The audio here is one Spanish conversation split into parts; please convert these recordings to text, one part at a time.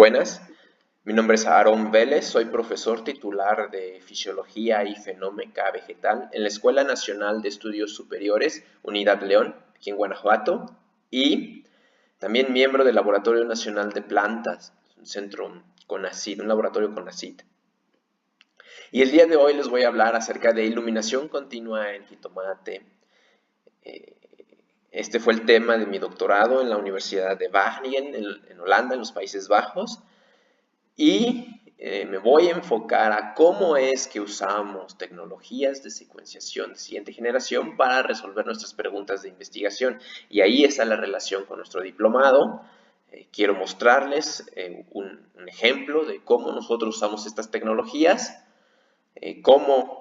Buenas, mi nombre es Aarón Vélez, soy profesor titular de Fisiología y Fenómica Vegetal en la Escuela Nacional de Estudios Superiores, Unidad León, aquí en Guanajuato, y también miembro del Laboratorio Nacional de Plantas, un centro CONACYT, un laboratorio CONACYT. Y el día de hoy les voy a hablar acerca de iluminación continua en jitomate. Este fue el tema de mi doctorado en la Universidad de Wageningen, en Holanda, en los Países Bajos. Y me voy a enfocar a cómo es que usamos tecnologías de secuenciación de siguiente generación para resolver nuestras preguntas de investigación. Y ahí está la relación con nuestro diplomado. Quiero mostrarles un ejemplo de cómo nosotros usamos estas tecnologías, cómo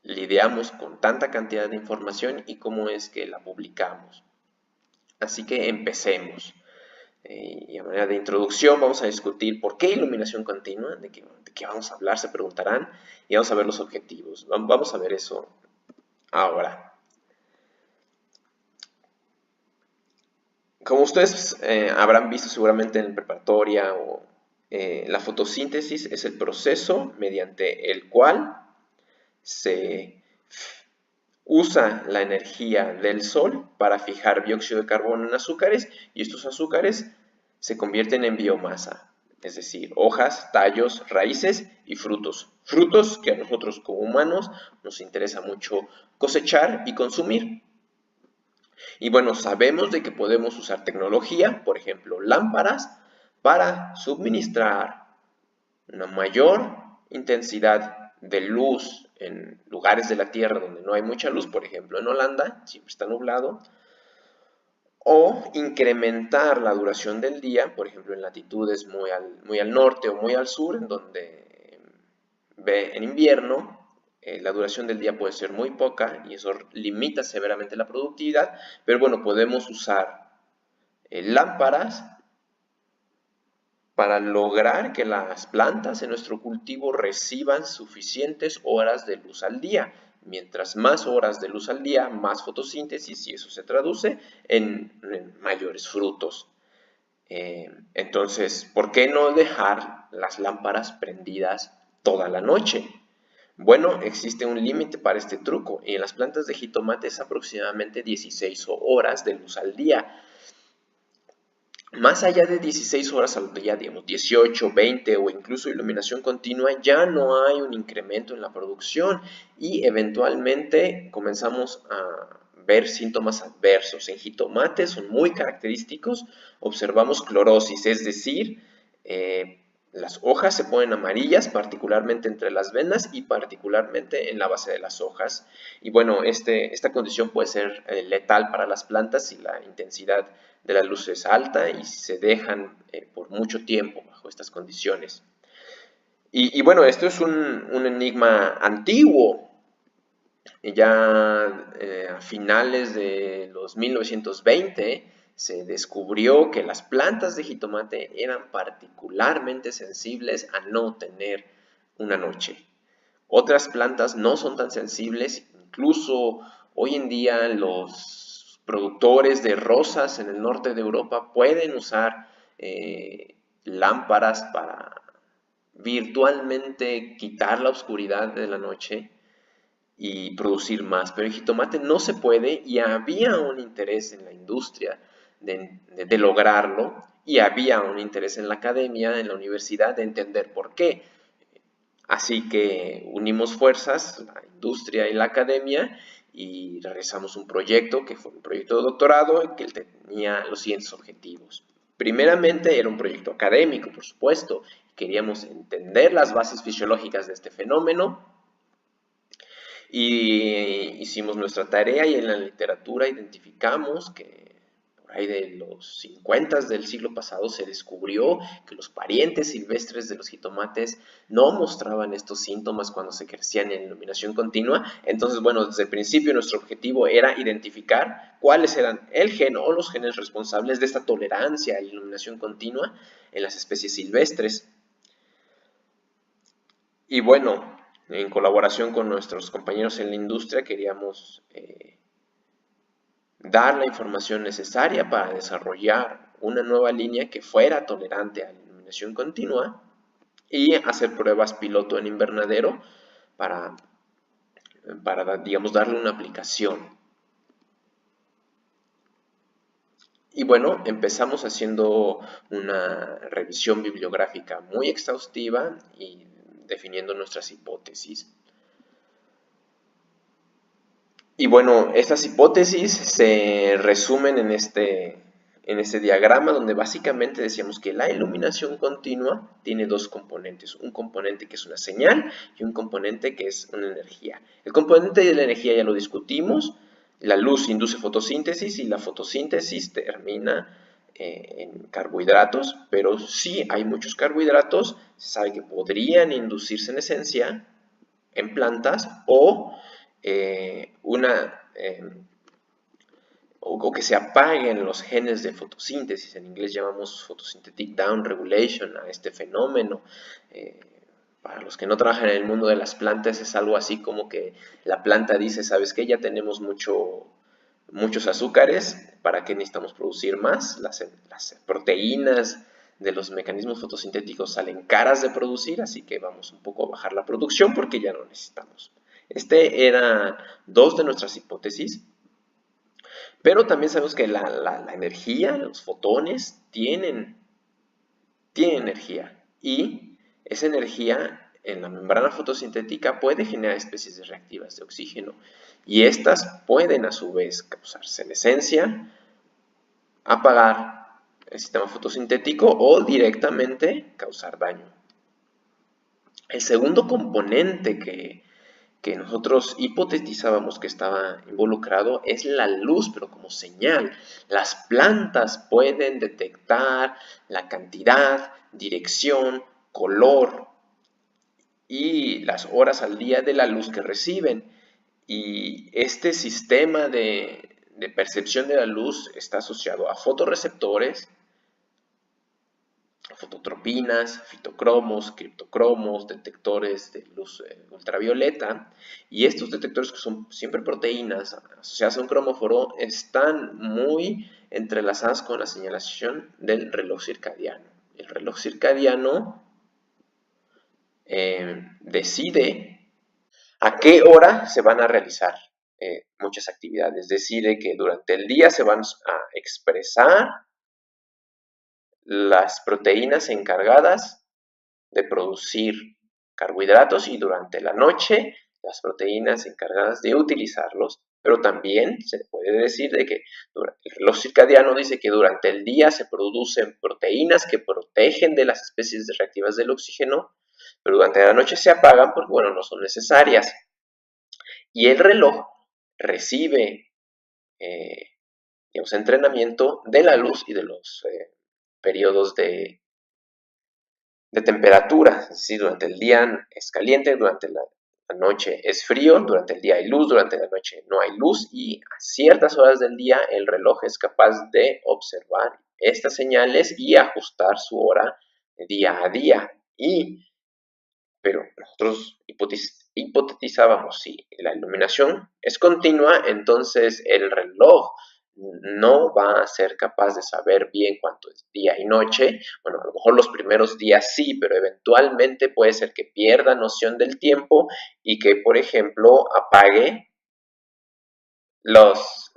lidiamos con tanta cantidad de información y cómo es que la publicamos. Así que empecemos. Y a manera de introducción vamos a discutir por qué iluminación continua, de qué vamos a hablar, se preguntarán, y vamos a ver los objetivos. Vamos a ver eso ahora. Como ustedes habrán visto seguramente en preparatoria, la fotosíntesis es el proceso mediante el cual se usa la energía del sol para fijar dióxido de carbono en azúcares, y estos azúcares se convierten en biomasa, es decir, hojas, tallos, raíces y frutos. Frutos que a nosotros como humanos nos interesa mucho cosechar y consumir. Y bueno, sabemos de que podemos usar tecnología, por ejemplo, lámparas, para suministrar una mayor intensidad de luz en lugares de la Tierra donde no hay mucha luz, por ejemplo en Holanda, siempre está nublado, o incrementar la duración del día, por ejemplo en latitudes muy al norte o muy al sur, en donde en invierno la duración del día puede ser muy poca y eso limita severamente la productividad, pero bueno, podemos usar lámparas para lograr que las plantas en nuestro cultivo reciban suficientes horas de luz al día. Mientras más horas de luz al día, más fotosíntesis, y eso se traduce en mayores frutos. Entonces, ¿por qué no dejar las lámparas prendidas toda la noche? Bueno, existe un límite para este truco, y en las plantas de jitomate es aproximadamente 16 horas de luz al día. Más allá de 16 horas al día, digamos 18, 20 o incluso iluminación continua, ya no hay un incremento en la producción y eventualmente comenzamos a ver síntomas adversos. En jitomates son muy característicos, observamos clorosis, es decir, las hojas se ponen amarillas, particularmente entre las venas y particularmente en la base de las hojas. Y bueno, esta condición puede ser letal para las plantas si la intensidad de la luz es alta y se dejan por mucho tiempo bajo estas condiciones. Y bueno, esto es un enigma antiguo. Ya a finales de los 1920 se descubrió que las plantas de jitomate eran particularmente sensibles a no tener una noche. Otras plantas no son tan sensibles, incluso hoy en día los productores de rosas en el norte de Europa pueden usar lámparas para virtualmente quitar la oscuridad de la noche y producir más, pero el jitomate no se puede y había un interés en la industria de lograrlo y había un interés en la academia, en la universidad, de entender por qué. Así que unimos fuerzas, la industria y la academia, y realizamos un proyecto que fue un proyecto de doctorado que tenía los siguientes objetivos. Primeramente era un proyecto académico, por supuesto. Queríamos entender las bases fisiológicas de este fenómeno y hicimos nuestra tarea y en la literatura identificamos que por ahí de los 50 del siglo pasado se descubrió que los parientes silvestres de los jitomates no mostraban estos síntomas cuando se crecían en iluminación continua. Entonces, bueno, desde el principio nuestro objetivo era identificar cuáles eran el gen o los genes responsables de esta tolerancia a la iluminación continua en las especies silvestres. Y bueno, en colaboración con nuestros compañeros en la industria queríamos dar la información necesaria para desarrollar una nueva línea que fuera tolerante a la iluminación iluminación continua y hacer pruebas piloto en invernadero para digamos, darle una aplicación. Y bueno, empezamos haciendo una revisión bibliográfica muy exhaustiva y definiendo nuestras hipótesis. Y bueno, estas hipótesis se resumen en este diagrama donde básicamente decíamos que la iluminación continua tiene dos componentes, un componente que es una señal y un componente que es una energía. El componente de la energía ya lo discutimos, la luz induce fotosíntesis y la fotosíntesis termina en carbohidratos, pero sí hay muchos carbohidratos, se sabe que podrían inducirse en esencia en plantas o o que se apaguen los genes de fotosíntesis. En inglés llamamos photosynthetic down regulation a este fenómeno. Para los que no trabajan en el mundo de las plantas es algo así como que la planta dice, ¿sabes qué? Ya tenemos muchos azúcares, ¿para qué necesitamos producir más? Las proteínas de los mecanismos fotosintéticos salen caras de producir, así que vamos un poco a bajar la producción porque ya no necesitamos. Este era dos de nuestras hipótesis, pero también sabemos que la energía, los fotones, tienen energía y esa energía en la membrana fotosintética puede generar especies reactivas de oxígeno y estas pueden a su vez causar senescencia, apagar el sistema fotosintético o directamente causar daño. El segundo componente que nosotros hipotetizábamos que estaba involucrado es la luz, pero como señal. Las plantas pueden detectar la cantidad, dirección, color y las horas al día de la luz que reciben. Y este sistema de percepción de la luz está asociado a fotorreceptores, fototropinas, fitocromos, criptocromos, detectores de luz ultravioleta, y estos detectores, que son siempre proteínas asociadas a un cromóforo, están muy entrelazadas con la señalización del reloj circadiano. El reloj circadiano decide a qué hora se van a realizar muchas actividades. Decide que durante el día se van a expresar las proteínas encargadas de producir carbohidratos y durante la noche las proteínas encargadas de utilizarlos, pero también se puede decir de que el reloj circadiano dice que durante el día se producen proteínas que protegen de las especies reactivas del oxígeno, pero durante la noche se apagan porque, bueno, no son necesarias. Y el reloj recibe, digamos, entrenamiento de la luz y de los periodos de temperatura, es decir, durante el día es caliente, durante la noche es frío, durante el día hay luz, durante la noche no hay luz y a ciertas horas del día el reloj es capaz de observar estas señales y ajustar su hora día a día. Pero nosotros hipotetizábamos, si la iluminación es continua, entonces el reloj no va a ser capaz de saber bien cuánto es día y noche. Bueno, a lo mejor los primeros días sí, pero eventualmente puede ser que pierda noción del tiempo y que, por ejemplo, apague los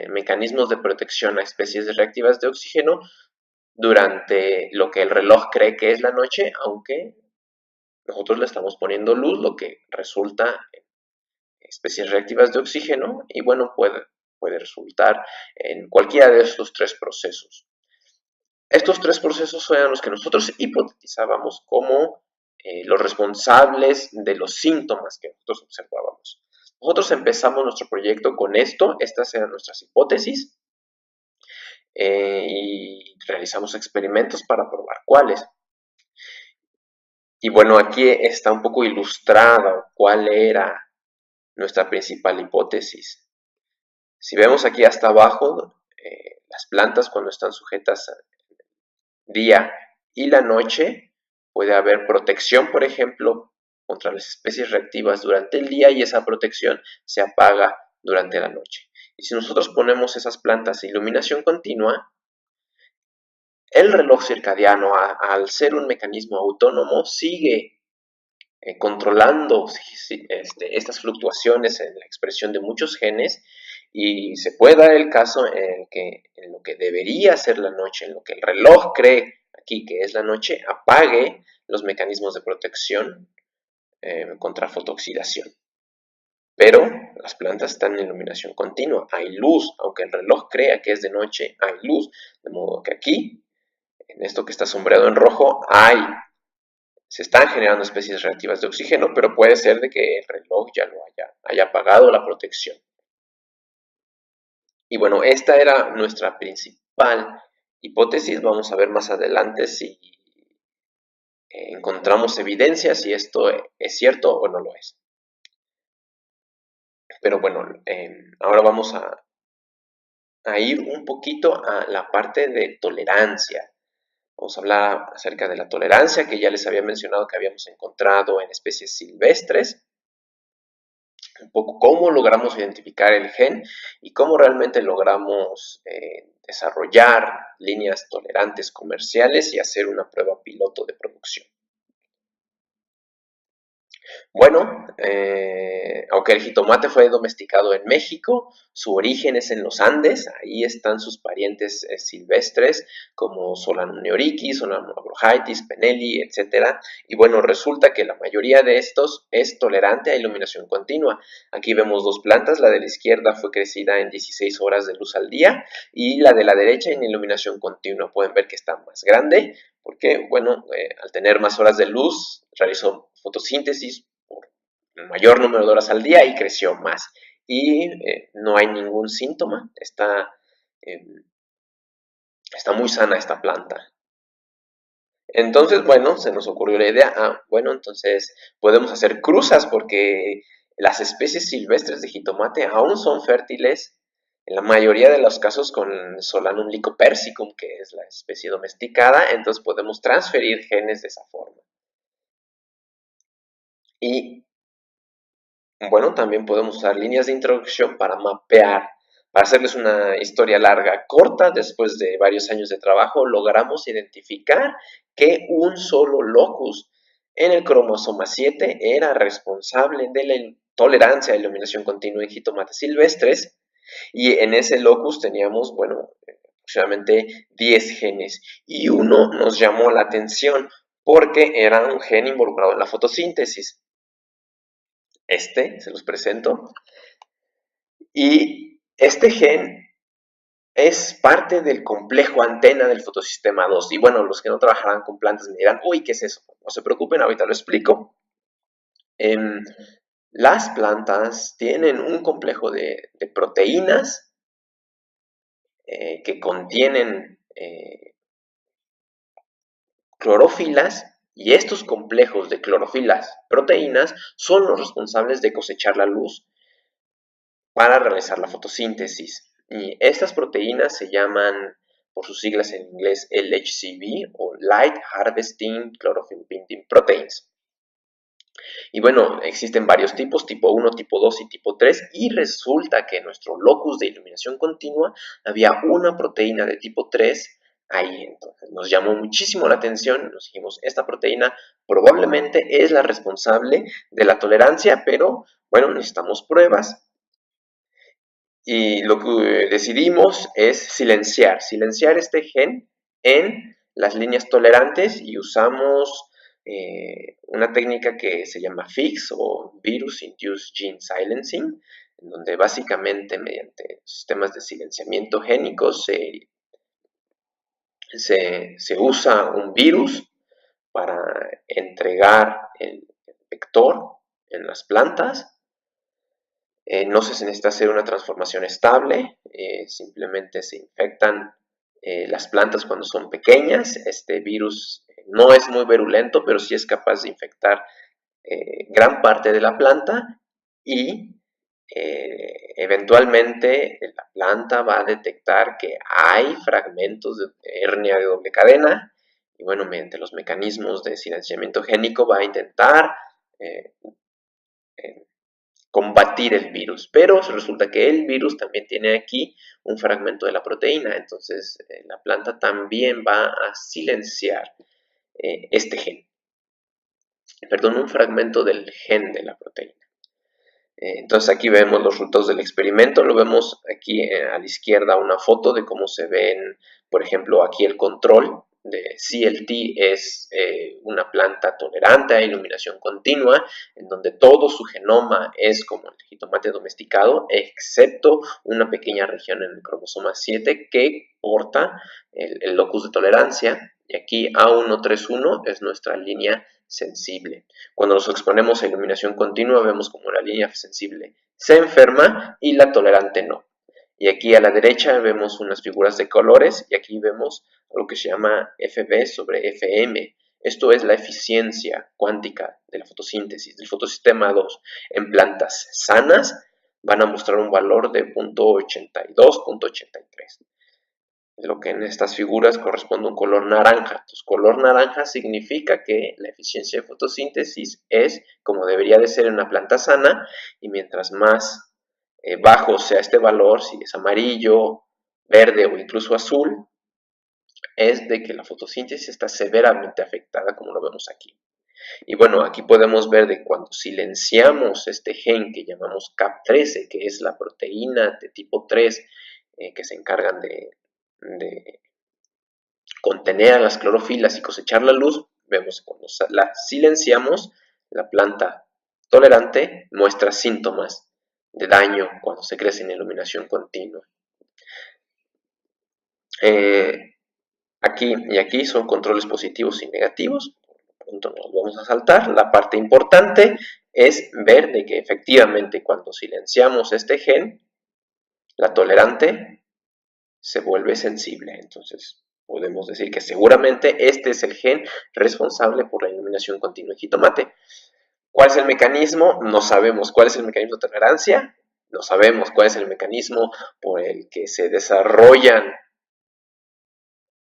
mecanismos de protección a especies reactivas de oxígeno durante lo que el reloj cree que es la noche, aunque nosotros le estamos poniendo luz, lo que resulta en especies reactivas de oxígeno y bueno, puede resultar en cualquiera de estos tres procesos. Estos tres procesos eran los que nosotros hipotetizábamos como los responsables de los síntomas que nosotros observábamos. Nosotros empezamos nuestro proyecto con esto, estas eran nuestras hipótesis y realizamos experimentos para probar cuáles. Y bueno, aquí está un poco ilustrado cuál era nuestra principal hipótesis. Si vemos aquí hasta abajo, las plantas cuando están sujetas al día y la noche, puede haber protección, por ejemplo, contra las especies reactivas durante el día y esa protección se apaga durante la noche. Y si nosotros ponemos esas plantas a iluminación continua, el reloj circadiano, al ser un mecanismo autónomo, sigue controlando estas fluctuaciones en la expresión de muchos genes, y se puede dar el caso en lo que debería ser la noche, en lo que el reloj cree aquí que es la noche, apague los mecanismos de protección contra fotooxidación. Pero las plantas están en iluminación continua, hay luz, aunque el reloj crea que es de noche, hay luz, de modo que aquí, en esto que está sombreado en rojo, se están generando especies reactivas de oxígeno, pero puede ser de que el reloj ya lo haya apagado la protección. Y bueno, esta era nuestra principal hipótesis. Vamos a ver más adelante si encontramos evidencia si esto es cierto o no lo es. Pero bueno, ahora vamos a ir un poquito a la parte de tolerancia. Vamos a hablar acerca de la tolerancia, que ya les había mencionado que habíamos encontrado en especies silvestres. Un poco cómo logramos identificar el gen y cómo realmente logramos desarrollar líneas tolerantes comerciales y hacer una prueba piloto de producción. Bueno, aunque el jitomate fue domesticado en México, su origen es en los Andes. Ahí están sus parientes silvestres como Solanum neoriquis, Solanum abrojaitis, Penelli, etc. Y bueno, resulta que la mayoría de estos es tolerante a iluminación continua. Aquí vemos dos plantas, la de la izquierda fue crecida en 16 horas de luz al día y la de la derecha en iluminación continua. Pueden ver que está más grande porque, bueno, al tener más horas de luz, realizó fotosíntesis el mayor número de horas al día y creció más. Y no hay ningún síntoma, está muy sana esta planta. Entonces, bueno, se nos ocurrió la idea, bueno, entonces podemos hacer cruzas porque las especies silvestres de jitomate aún son fértiles, en la mayoría de los casos con Solanum lycopersicum, que es la especie domesticada, entonces podemos transferir genes de esa forma. Y bueno, también podemos usar líneas de introducción para mapear. Para hacerles una historia larga corta, después de varios años de trabajo, logramos identificar que un solo locus en el cromosoma 7 era responsable de la intolerancia a la iluminación continua en jitomates silvestres, y en ese locus teníamos, bueno, aproximadamente 10 genes, y uno nos llamó la atención porque era un gen involucrado en la fotosíntesis. Se los presento. Y este gen es parte del complejo antena del fotosistema 2. Y bueno, los que no trabajarán con plantas me dirán, uy, ¿qué es eso? No se preocupen, ahorita lo explico. Las plantas tienen un complejo de proteínas que contienen clorofilas, y estos complejos de clorofilas proteínas son los responsables de cosechar la luz para realizar la fotosíntesis. Y estas proteínas se llaman, por sus siglas en inglés, LHCb o Light Harvesting Chlorophyll Binding Proteins. Y bueno, existen varios tipos, tipo 1, tipo 2 y tipo 3, y resulta que en nuestro locus de iluminación continua había una proteína de tipo 3 ahí. Entonces nos llamó muchísimo la atención, nos dijimos, esta proteína probablemente es la responsable de la tolerancia, pero bueno, necesitamos pruebas. Y lo que decidimos es silenciar este gen en las líneas tolerantes, y usamos una técnica que se llama FIX o Virus Induced Gene Silencing, en donde básicamente mediante sistemas de silenciamiento génico se usa un virus para entregar el vector en las plantas. No se necesita hacer una transformación estable, simplemente se infectan las plantas cuando son pequeñas. Este virus no es muy virulento, pero sí es capaz de infectar gran parte de la planta, y eventualmente la planta va a detectar que hay fragmentos de hernia de doble cadena, y bueno, mediante los mecanismos de silenciamiento génico va a intentar combatir el virus, pero resulta que el virus también tiene aquí un fragmento de la proteína, entonces la planta también va a silenciar este gen, perdón, un fragmento del gen de la proteína. Entonces aquí vemos los resultados del experimento, lo vemos aquí a la izquierda una foto de cómo se ven, por ejemplo, aquí el control de CLT es una planta tolerante a iluminación continua, en donde todo su genoma es como el jitomate domesticado, excepto una pequeña región en el cromosoma 7 que porta el locus de tolerancia, y aquí A131 es nuestra línea sensible. Cuando nos exponemos a iluminación continua, vemos como la línea sensible se enferma y la tolerante no. Y aquí a la derecha vemos unas figuras de colores y aquí vemos lo que se llama FB sobre FM. Esto es la eficiencia cuántica de la fotosíntesis, del fotosistema 2. En plantas sanas van a mostrar un valor de 0.82, 0.83. Lo que en estas figuras corresponde a un color naranja. Entonces, color naranja significa que la eficiencia de fotosíntesis es como debería de ser en una planta sana, y mientras más bajo sea este valor, si es amarillo, verde o incluso azul, es de que la fotosíntesis está severamente afectada, como lo vemos aquí. Y bueno, aquí podemos ver de cuando silenciamos este gen que llamamos CAP13, que es la proteína de tipo 3 que se encargan de contener a las clorofilas y cosechar la luz, vemos que cuando la silenciamos, la planta tolerante muestra síntomas de daño cuando se crece en iluminación continua. Aquí y aquí son controles positivos y negativos. Por lo tanto, nos vamos a saltar. La parte importante es ver de que efectivamente cuando silenciamos este gen, la tolerante se vuelve sensible. Entonces, podemos decir que seguramente este es el gen responsable por la iluminación continua en jitomate. ¿Cuál es el mecanismo? No sabemos. ¿Cuál es el mecanismo de tolerancia? No sabemos. ¿Cuál es el mecanismo por el que se desarrollan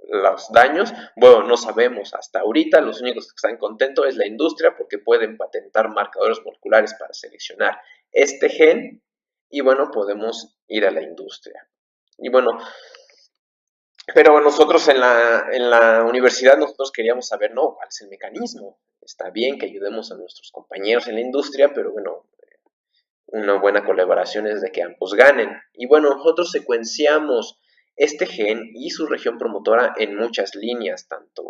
los daños? Bueno, no sabemos. Hasta ahorita los únicos que están contentos es la industria porque pueden patentar marcadores moleculares para seleccionar este gen y bueno, podemos ir a la industria. Y bueno, pero nosotros en la universidad nosotros queríamos saber, no, cuál es el mecanismo. Está bien que ayudemos a nuestros compañeros en la industria, pero bueno, una buena colaboración es de que ambos ganen. Y bueno, nosotros secuenciamos este gen y su región promotora en muchas líneas, tanto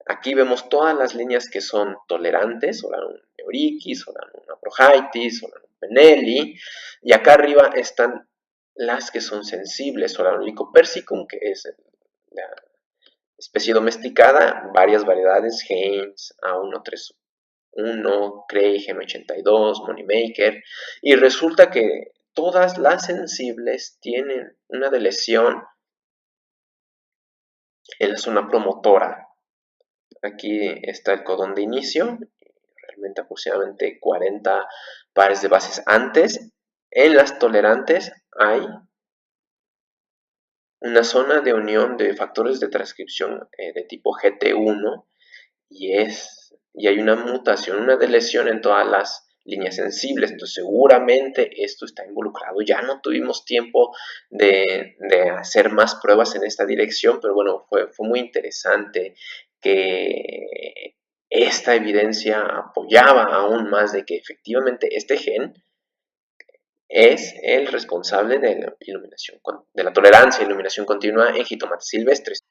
aquí vemos todas las líneas que son tolerantes, Solanum neuriquis, Solanum aprohaitis, Solanum penelli, y acá arriba están las que son sensibles, Solanum lycopersicum, que es la especie domesticada, varias variedades, Haynes, A131, Cray, GM82, Moneymaker, y resulta que todas las sensibles tienen una lesión en la zona promotora. Aquí está el codón de inicio, realmente aproximadamente 40 pares de bases antes. En las tolerantes hay una zona de unión de factores de transcripción de tipo GT1 y hay una mutación, una deleción en todas las líneas sensibles, entonces seguramente esto está involucrado. Ya no tuvimos tiempo de hacer más pruebas en esta dirección, pero bueno, fue muy interesante que esta evidencia apoyaba aún más de que efectivamente este gen es el responsable de la iluminación, de la tolerancia a iluminación continua en jitomates silvestres.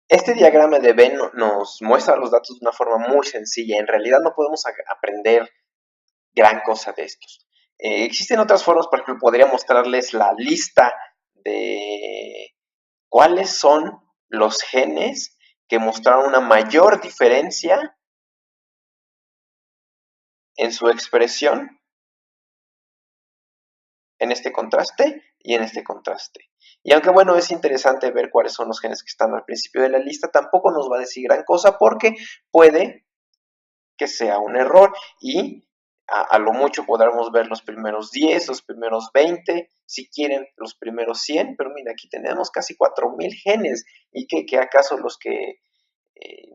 Este diagrama de Venn nos muestra los datos de una forma muy sencilla. En realidad no podemos aprender gran cosa de estos. Existen otras formas, por ejemplo, podría mostrarles la lista de cuáles son los genes que mostraron una mayor diferencia en su expresión en este contraste y en este contraste. Y aunque bueno, es interesante ver cuáles son los genes que están al principio de la lista, tampoco nos va a decir gran cosa porque puede que sea un error y a lo mucho podremos ver los primeros 10, los primeros 20, si quieren los primeros 100, pero mira, aquí tenemos casi 4000 genes y que acaso los que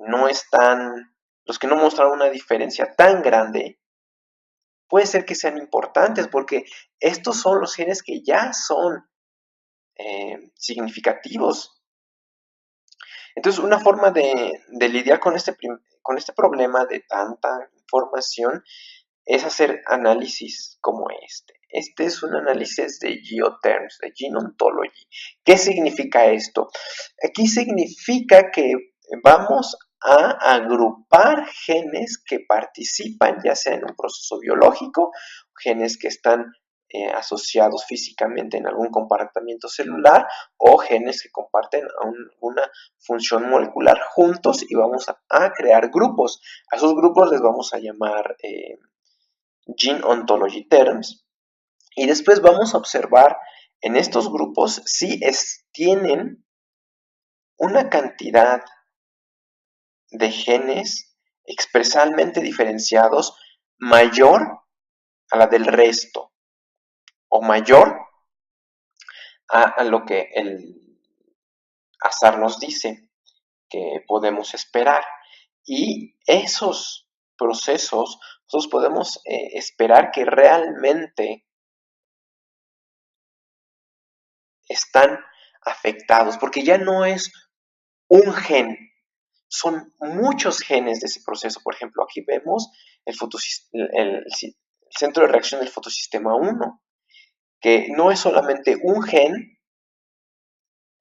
no están los que no mostraron una diferencia tan grande, puede ser que sean importantes porque estos son los genes que ya son significativos. Entonces, una forma de lidiar con con este problema de tanta información es hacer análisis como este. Este es un análisis de GeoTerms, de Gene Ontology. ¿Qué significa esto? Aquí significa que vamos a agrupar genes que participan ya sea en un proceso biológico, genes que están asociados físicamente en algún comportamiento celular o genes que comparten una función molecular juntos y vamos a crear grupos. A esos grupos les vamos a llamar Gene Ontology Terms y después vamos a observar en estos grupos si tienen una cantidad de genes expresalmente diferenciados mayor a la del resto o mayor a lo que el azar nos dice que podemos esperar. Y esos procesos, nosotros podemos esperar que realmente están afectados, porque ya no es un gen, son muchos genes de ese proceso. Por ejemplo, aquí vemos el centro de reacción del fotosistema 1, que no es solamente un gen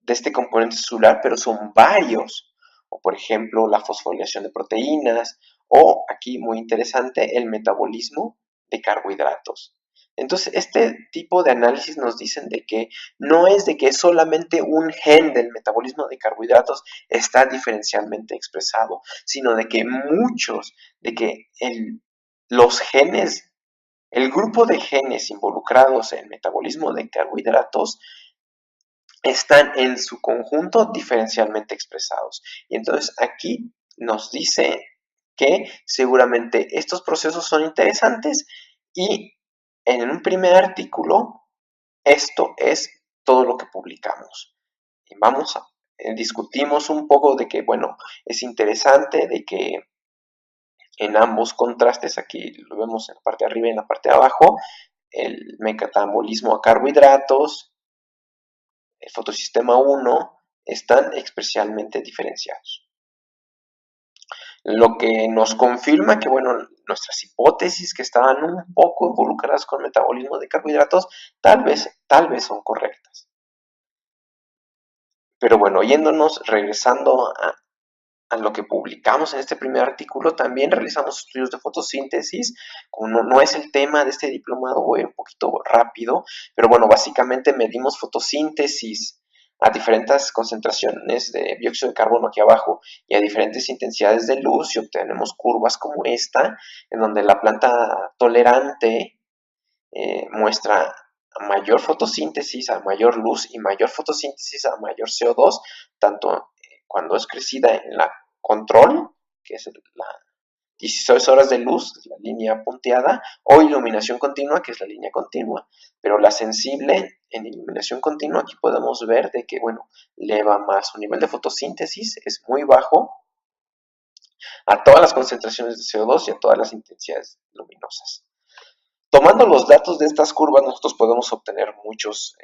de este componente celular, pero son varios. O por ejemplo, la fosforilación de proteínas, o aquí muy interesante, el metabolismo de carbohidratos. Entonces, este tipo de análisis nos dicen de que no es de que solamente un gen del metabolismo de carbohidratos está diferencialmente expresado, sino de que muchos, de que los genes, el grupo de genes involucrados en el metabolismo de carbohidratos están en su conjunto diferencialmente expresados. Y entonces aquí nos dice que seguramente estos procesos son interesantes y en un primer artículo esto es todo lo que publicamos. Y discutimos un poco de que, bueno, es interesante de que en ambos contrastes, aquí lo vemos en la parte de arriba y en la parte de abajo, el metabolismo a carbohidratos, el fotosistema 1, están especialmente diferenciados. Lo que nos confirma que, bueno, nuestras hipótesis que estaban un poco involucradas con el metabolismo de carbohidratos, tal vez son correctas. Pero bueno, regresando a lo que publicamos en este primer artículo, también realizamos estudios de fotosíntesis. Como no es el tema de este diplomado, voy un poquito rápido, pero bueno, básicamente medimos fotosíntesis a diferentes concentraciones de dióxido de carbono aquí abajo y a diferentes intensidades de luz y obtenemos curvas como esta, en donde la planta tolerante muestra mayor fotosíntesis a mayor luz y mayor fotosíntesis a mayor CO2, tanto cuando es crecida en la control, que es la 16 horas de luz, la línea punteada, o iluminación continua, que es la línea continua. Pero la sensible en iluminación continua, aquí podemos ver de que, bueno, le va más. Su nivel de fotosíntesis es muy bajo a todas las concentraciones de CO2 y a todas las intensidades luminosas. Tomando los datos de estas curvas, nosotros podemos obtener muchos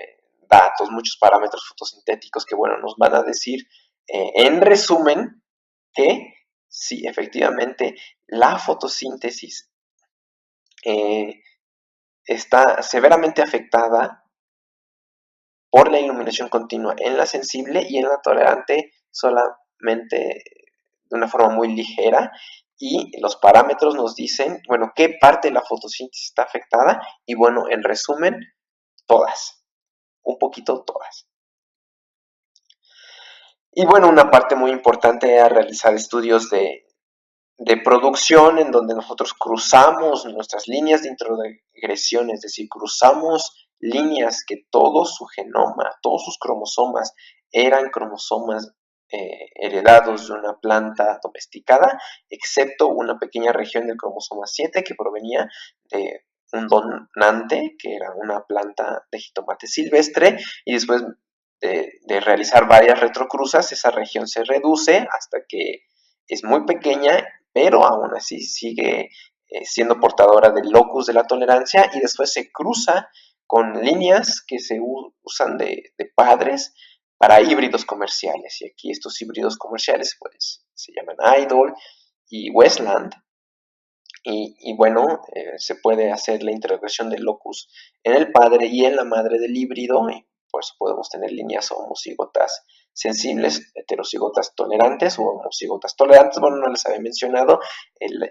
datos, muchos parámetros fotosintéticos que, bueno, nos van a decir, en resumen, que sí, efectivamente, la fotosíntesis está severamente afectada por la iluminación continua en la sensible y en la tolerante solamente de una forma muy ligera, y los parámetros nos dicen, bueno, qué parte de la fotosíntesis está afectada y, bueno, en resumen, todas, un poquito todas. Y bueno, una parte muy importante era realizar estudios de producción en donde nosotros cruzamos nuestras líneas de introgresión, es decir, cruzamos líneas que todo su genoma, todos sus cromosomas eran cromosomas heredados de una planta domesticada, excepto una pequeña región del cromosoma 7 que provenía de un donante, que era una planta de jitomate silvestre, y después de realizar varias retrocruzas, esa región se reduce hasta que es muy pequeña, pero aún así sigue siendo portadora del locus de la tolerancia y después se cruza con líneas que se usan de padres para híbridos comerciales. Y aquí estos híbridos comerciales pues se llaman Idol y Westland. Y bueno, se puede hacer la integración del locus en el padre y en la madre del híbrido, y por eso podemos tener líneas homocigotas sensibles, heterocigotas tolerantes o homocigotas tolerantes. Bueno, no les había mencionado,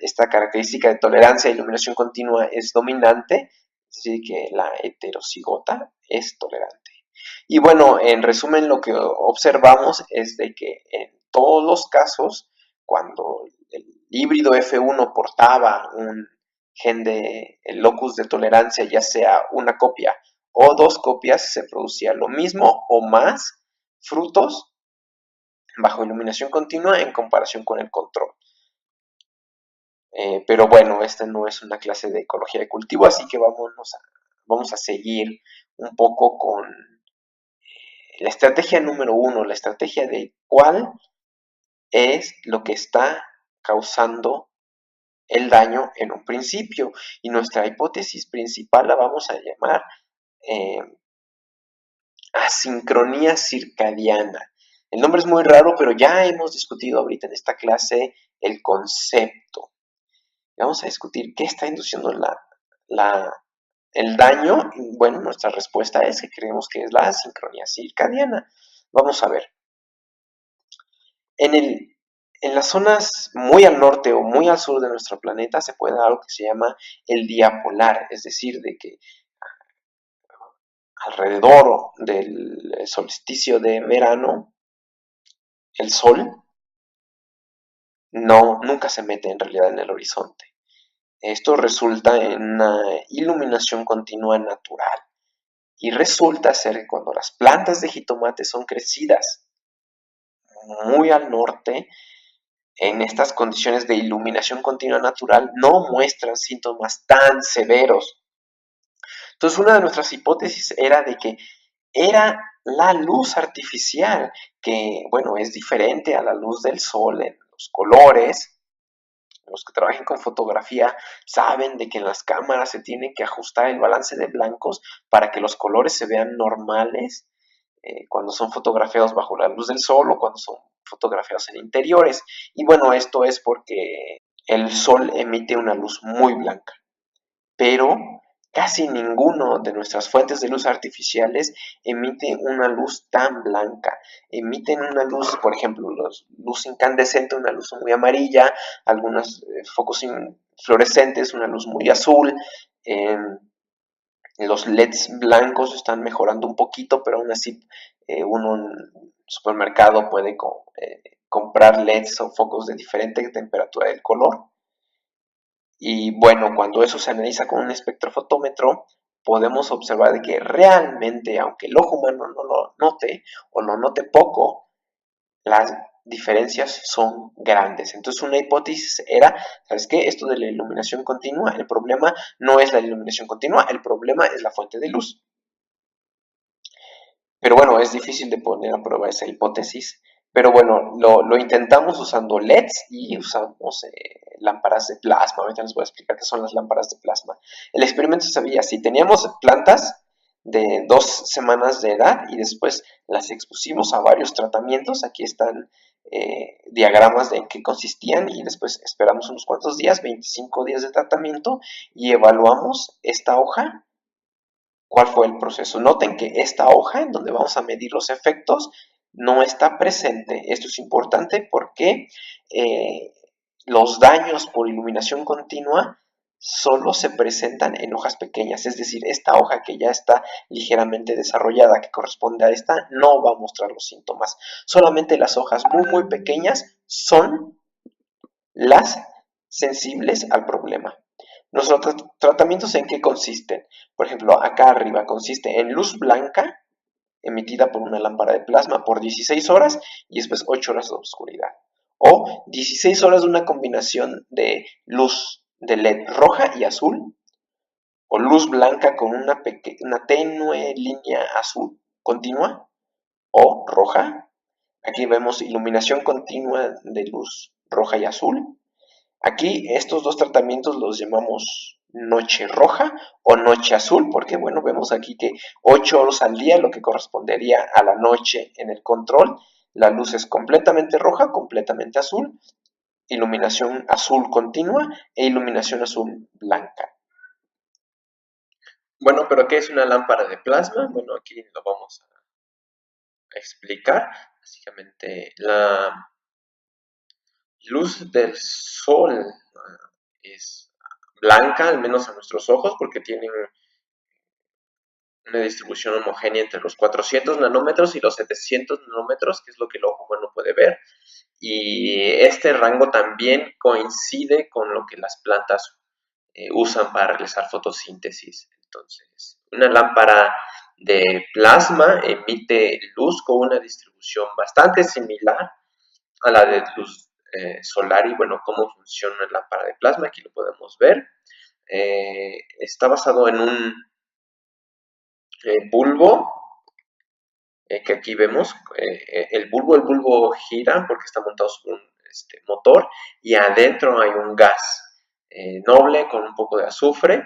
esta característica de tolerancia e iluminación continua es dominante, es decir, que la heterocigota es tolerante. Y bueno, en resumen, lo que observamos es de que en todos los casos, cuando el híbrido F1 portaba un gen de el locus de tolerancia, ya sea una copia o dos copias, se producía lo mismo o más frutos bajo iluminación continua en comparación con el control. Pero bueno, esta no es una clase de ecología de cultivo, así que vamos a seguir un poco con la estrategia número 1, la estrategia de cuál es lo que está causando el daño en un principio. Y nuestra hipótesis principal la vamos a llamar eh, asincronía circadiana. El nombre es muy raro, pero ya hemos discutido ahorita en esta clase el concepto. Vamos a discutir qué está induciendo el daño. Bueno, nuestra respuesta es que creemos que es la asincronía circadiana. Vamos a ver. En las zonas muy al norte o muy al sur de nuestro planeta se puede dar algo que se llama el día polar, es decir, de que alrededor del solsticio de verano, el sol nunca se mete en realidad en el horizonte. Esto resulta en una iluminación continua natural y resulta ser que cuando las plantas de jitomate son crecidas muy al norte, en estas condiciones de iluminación continua natural no muestran síntomas tan severos. Entonces, una de nuestras hipótesis era de que era la luz artificial, que, bueno, es diferente a la luz del sol en los colores. Los que trabajen con fotografía saben de que en las cámaras se tiene que ajustar el balance de blancos para que los colores se vean normales cuando son fotografiados bajo la luz del sol o cuando son fotografiados en interiores. Y bueno, esto es porque el sol emite una luz muy blanca, pero casi ninguno de nuestras fuentes de luz artificiales emite una luz tan blanca. Emiten una luz, por ejemplo, luz incandescente, una luz muy amarilla, algunos focos fluorescentes, una luz muy azul. Eh, los LEDs blancos están mejorando un poquito, pero aún así uno en un supermercado puede comprar LEDs o focos de diferente temperatura del color. Y bueno, cuando eso se analiza con un espectrofotómetro, podemos observar de que realmente, aunque el ojo humano no lo note o lo note poco, las diferencias son grandes. Entonces una hipótesis era, ¿sabes qué? Esto de la iluminación continua, el problema no es la iluminación continua, el problema es la fuente de luz. Pero bueno, es difícil de poner a prueba esa hipótesis. Pero bueno, lo intentamos usando LEDs y usamos lámparas de plasma. Ahorita les voy a explicar qué son las lámparas de plasma. El experimento se veía así. Teníamos plantas de 2 semanas de edad y después las expusimos a varios tratamientos. Aquí están diagramas de en qué consistían y después esperamos unos cuantos días, 25 días de tratamiento y evaluamos esta hoja. ¿Cuál fue el proceso? Noten que esta hoja en donde vamos a medir los efectos no está presente. Esto es importante porque los daños por iluminación continua solo se presentan en hojas pequeñas, es decir, esta hoja que ya está ligeramente desarrollada, que corresponde a esta, no va a mostrar los síntomas. Solamente las hojas muy pequeñas son las sensibles al problema. ¿Nuestros tratamientos en qué consisten? Por ejemplo, acá arriba consiste en luz blanca emitida por una lámpara de plasma por 16 horas y después 8 horas de oscuridad. O 16 horas de una combinación de luz de LED roja y azul o luz blanca con una tenue línea azul continua o roja. Aquí vemos iluminación continua de luz roja y azul Aquí estos dos tratamientos los llamamos noche roja o noche azul, porque bueno, vemos aquí que 8 horas al día, lo que correspondería a la noche en el control, la luz es completamente roja, completamente azul, iluminación azul continua e iluminación azul blanca. Bueno, pero ¿qué es una lámpara de plasma? Bueno, aquí lo vamos a explicar. Básicamente, la luz del sol es blanca, al menos a nuestros ojos, porque tiene una distribución homogénea entre los 400 nanómetros y los 700 nanómetros, que es lo que el ojo humano puede ver. Y este rango también coincide con lo que las plantas usan para realizar fotosíntesis. Entonces, una lámpara de plasma emite luz con una distribución bastante similar a la de luz solar. Y bueno, ¿cómo funciona una lámpara de plasma? Aquí lo podemos ver. Está basado en un bulbo que aquí vemos. El bulbo gira porque está montado sobre un motor, y adentro hay un gas noble con un poco de azufre,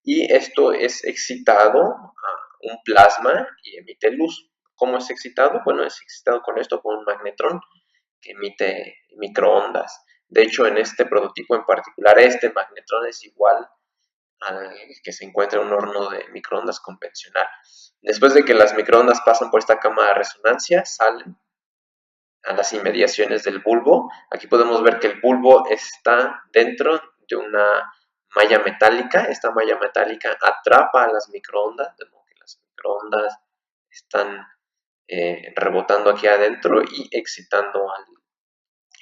y esto es excitado a un plasma y emite luz. ¿Cómo es excitado? Bueno, es excitado con esto, con un magnetrón que emite microondas. De hecho, en este prototipo en particular, este magnetrón es igual al que se encuentra en un horno de microondas convencional. Después de que las microondas pasan por esta cámara de resonancia, salen a las inmediaciones del bulbo. Aquí podemos ver que el bulbo está dentro de una malla metálica. Esta malla metálica atrapa a las microondas, de modo que las microondas están rebotando aquí adentro y excitando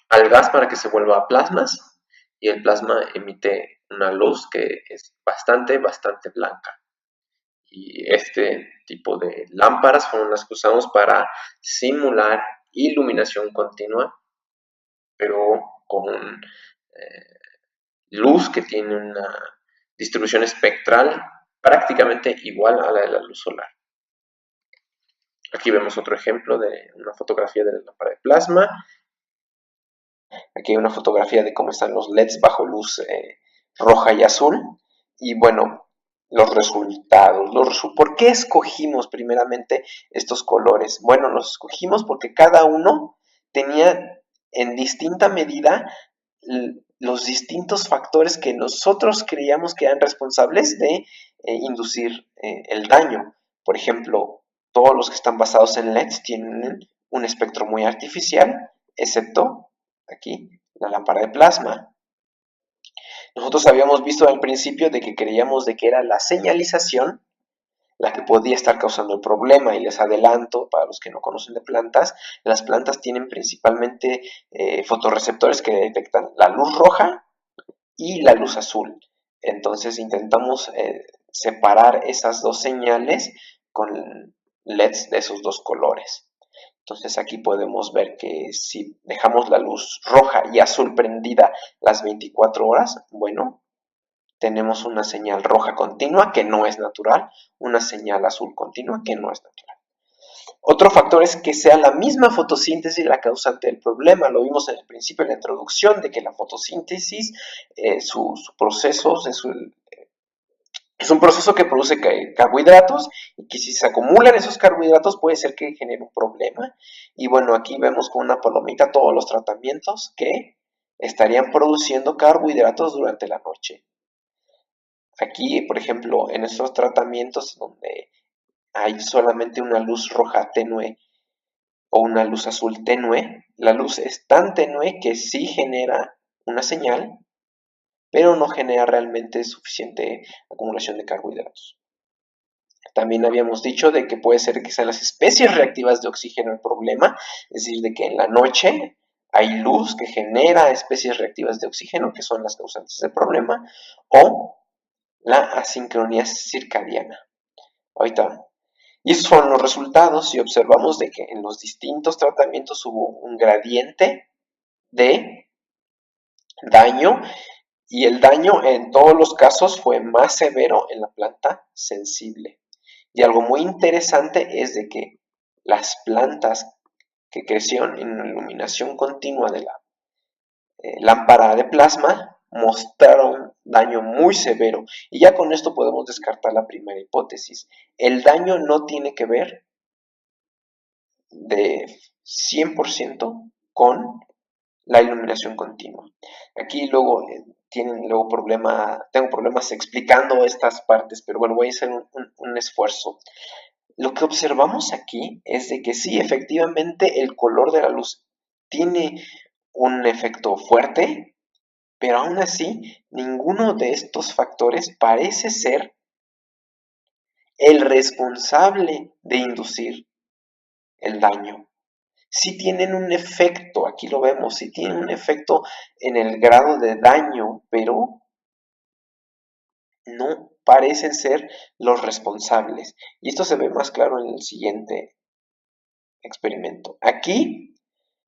al gas para que se vuelva a plasmas, y el plasma emite una luz que es bastante blanca. Y este tipo de lámparas fueron las que usamos para simular iluminación continua, pero con luz que tiene una distribución espectral prácticamente igual a la de la luz solar. Aquí vemos otro ejemplo de una fotografía de la lámpara de plasma. Aquí hay una fotografía de cómo están los LEDs bajo luz roja y azul. Y bueno, los resultados. ¿Por qué escogimos primeramente estos colores? Bueno, los escogimos porque cada uno tenía en distinta medida los distintos factores que nosotros creíamos que eran responsables de inducir el daño. Por ejemplo, todos los que están basados en LEDs tienen un espectro muy artificial, excepto aquí la lámpara de plasma. Nosotros habíamos visto al principio de que creíamos de que era la señalización la que podía estar causando el problema, y les adelanto, para los que no conocen de plantas, las plantas tienen principalmente fotorreceptores que detectan la luz roja y la luz azul. Entonces intentamos separar esas dos señales con LEDs de esos dos colores. Entonces aquí podemos ver que si dejamos la luz roja y azul prendida las 24 horas, bueno, tenemos una señal roja continua que no es natural, una señal azul continua que no es natural. Otro factor es que sea la misma fotosíntesis la causante del problema. Lo vimos en el principio, en la introducción, de que la fotosíntesis, su proceso es un proceso que produce carbohidratos, y que si se acumulan esos carbohidratos puede ser que genere un problema. Y bueno, aquí vemos con una palomita todos los tratamientos que estarían produciendo carbohidratos durante la noche. Aquí, por ejemplo, en estos tratamientos donde hay solamente una luz roja tenue o una luz azul tenue, la luz es tan tenue que sí genera una señal, pero no genera realmente suficiente acumulación de carbohidratos. También habíamos dicho de que puede ser que sean las especies reactivas de oxígeno el problema, es decir, de que en la noche hay luz que genera especies reactivas de oxígeno, que son las causantes del problema, o la asincronía circadiana. Ahorita. Y esos fueron los resultados, y observamos de que en los distintos tratamientos hubo un gradiente de daño, y el daño en todos los casos fue más severo en la planta sensible. Y algo muy interesante es de que las plantas que crecieron en iluminación continua lámpara de plasma mostraron daño muy severo. Y ya con esto podemos descartar la primera hipótesis. El daño no tiene que ver de 100% con la iluminación continua. Aquí luego tengo problemas explicando estas partes, pero bueno, voy a hacer un esfuerzo. Lo que observamos aquí es de que sí, efectivamente el color de la luz tiene un efecto fuerte, pero aún así ninguno de estos factores parece ser el responsable de inducir el daño. Sí tienen un efecto, aquí lo vemos, sí tienen un efecto en el grado de daño, pero no parecen ser los responsables. Y esto se ve más claro en el siguiente experimento. Aquí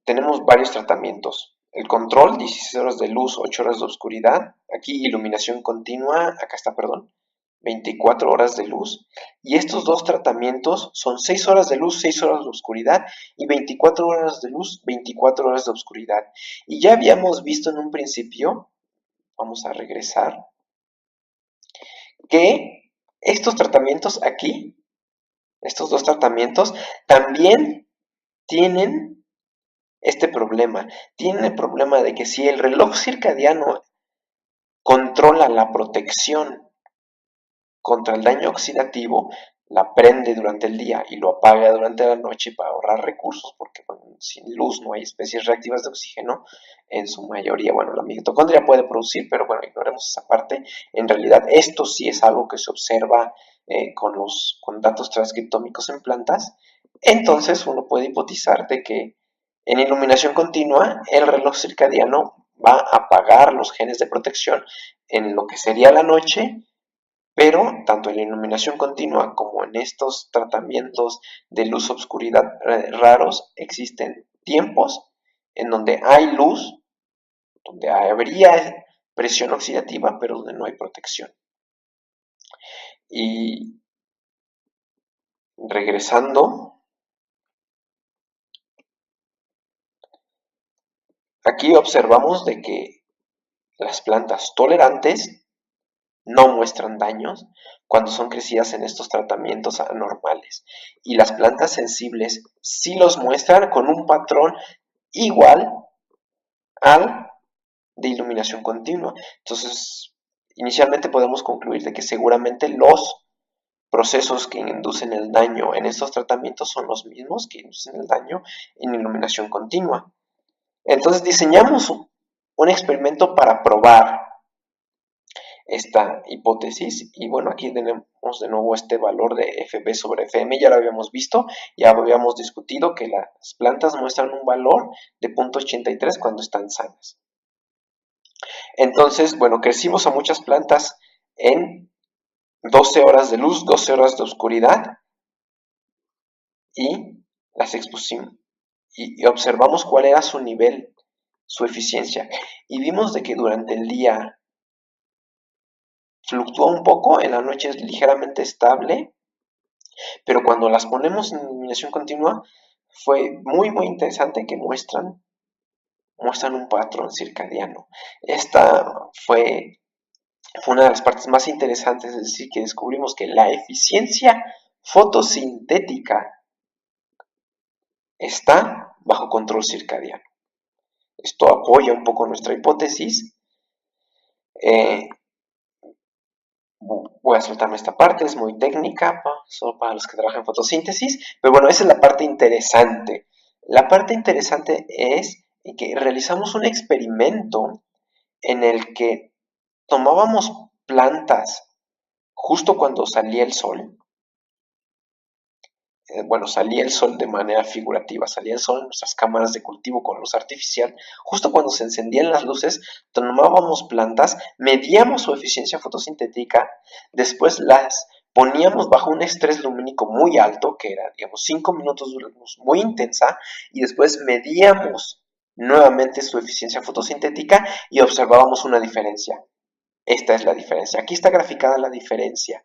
tenemos varios tratamientos. El control, 16 horas de luz, 8 horas de oscuridad. Aquí iluminación continua, acá está, perdón, 24 horas de luz. Y estos dos tratamientos son 6 horas de luz, 6 horas de oscuridad y 24 horas de luz, 24 horas de oscuridad. Y ya habíamos visto en un principio, vamos a regresar, que estos tratamientos aquí, estos dos tratamientos, también tienen este problema. Tienen el problema de que si el reloj circadiano controla la protección contra el daño oxidativo, la prende durante el día y lo apaga durante la noche para ahorrar recursos, porque bueno, sin luz no hay especies reactivas de oxígeno, en su mayoría, bueno, la mitocondria puede producir, pero bueno, ignoremos esa parte. En realidad esto sí es algo que se observa con datos transcriptómicos en plantas. Entonces uno puede hipotizar de que en iluminación continua el reloj circadiano va a apagar los genes de protección en lo que sería la noche, pero tanto en la iluminación continua como en estos tratamientos de luz-obscuridad raros existen tiempos en donde hay luz, donde habría presión oxidativa, pero donde no hay protección. Y regresando, aquí observamos de que las plantas tolerantes no muestran daños cuando son crecidas en estos tratamientos anormales. Y las plantas sensibles sí los muestran con un patrón igual al de iluminación continua. Entonces, inicialmente podemos concluir de que seguramente los procesos que inducen el daño en estos tratamientos son los mismos que inducen el daño en iluminación continua. Entonces diseñamos un experimento para probar esta hipótesis y bueno, aquí tenemos de nuevo este valor de FB sobre FM, ya lo habíamos visto, ya habíamos discutido que las plantas muestran un valor de 0.83 cuando están sanas. Entonces, bueno, crecimos a muchas plantas en 12 horas de luz, 12 horas de oscuridad y las expusimos y observamos cuál era su nivel, su eficiencia y vimos de que durante el día fluctúa un poco, en la noche es ligeramente estable, pero cuando las ponemos en iluminación continua fue muy interesante que muestran un patrón circadiano. Esta fue una de las partes más interesantes, es decir, que descubrimos que la eficiencia fotosintética está bajo control circadiano. Esto apoya un poco nuestra hipótesis. Voy a saltarme esta parte, es muy técnica, solo para los que trabajan en fotosíntesis, pero bueno, esa es la parte interesante. La parte interesante es que realizamos un experimento en el que tomábamos plantas justo cuando salía el sol. Bueno, salía el sol de manera figurativa, salía el sol en nuestras cámaras de cultivo con luz artificial. Justo cuando se encendían las luces, tomábamos plantas, medíamos su eficiencia fotosintética, después las poníamos bajo un estrés lumínico muy alto, que era, digamos, 5 minutos de luz muy intensa, y después medíamos nuevamente su eficiencia fotosintética y observábamos una diferencia. Esta es la diferencia. Aquí está graficada la diferencia.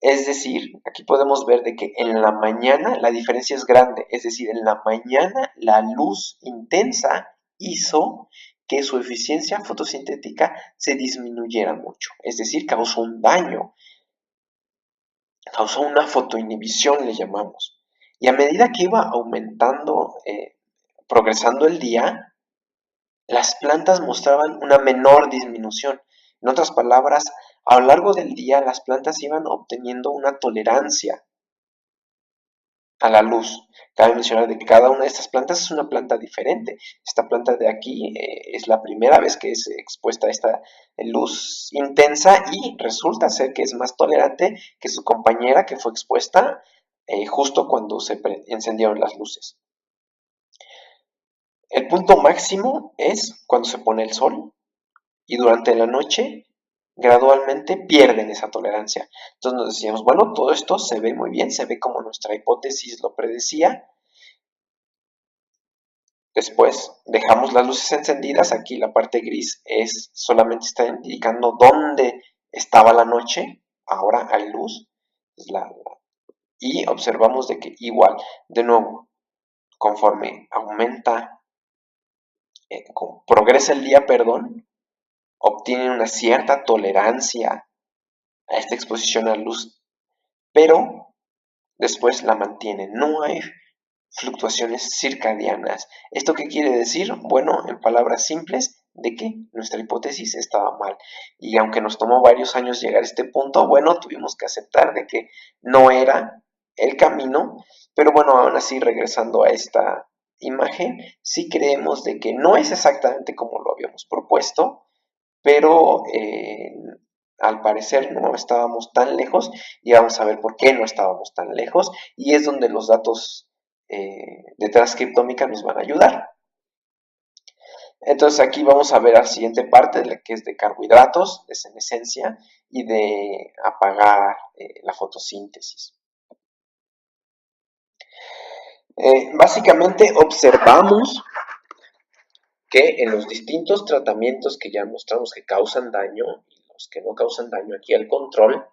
Es decir, aquí podemos ver de que en la mañana la diferencia es grande, es decir, en la mañana la luz intensa hizo que su eficiencia fotosintética se disminuyera mucho, es decir, causó un daño, causó una fotoinhibición, le llamamos. Y a medida que iba aumentando, progresando el día, las plantas mostraban una menor disminución. En otras palabras, a lo largo del día las plantas iban obteniendo una tolerancia a la luz. Cabe mencionar de que cada una de estas plantas es una planta diferente. Esta planta de aquí es la primera vez que es expuesta a esta luz intensa y resulta ser que es más tolerante que su compañera que fue expuesta justo cuando se encendieron las luces. El punto máximo es cuando se pone el sol y durante la noche gradualmente pierden esa tolerancia. Entonces nos decíamos, bueno, todo esto se ve muy bien, se ve como nuestra hipótesis lo predecía. Después dejamos las luces encendidas, aquí la parte gris es solamente está indicando dónde estaba la noche, ahora hay luz, y observamos de que igual, de nuevo, conforme aumenta, progresa el día, perdón, obtienen una cierta tolerancia a esta exposición a luz, pero después la mantienen. No hay fluctuaciones circadianas. ¿Esto qué quiere decir? Bueno, en palabras simples, de que nuestra hipótesis estaba mal. Y aunque nos tomó varios años llegar a este punto, bueno, tuvimos que aceptar de que no era el camino, pero bueno, aún así regresando a esta imagen, sí creemos de que no es exactamente como lo habíamos propuesto, pero al parecer no estábamos tan lejos y vamos a ver por qué no estábamos tan lejos y es donde los datos de transcriptómica nos van a ayudar. Entonces aquí vamos a ver la siguiente parte, la que es de carbohidratos, de senescencia y de apagar la fotosíntesis. Básicamente observamos que en los distintos tratamientos que ya mostramos que causan daño y los que no causan daño aquí al control,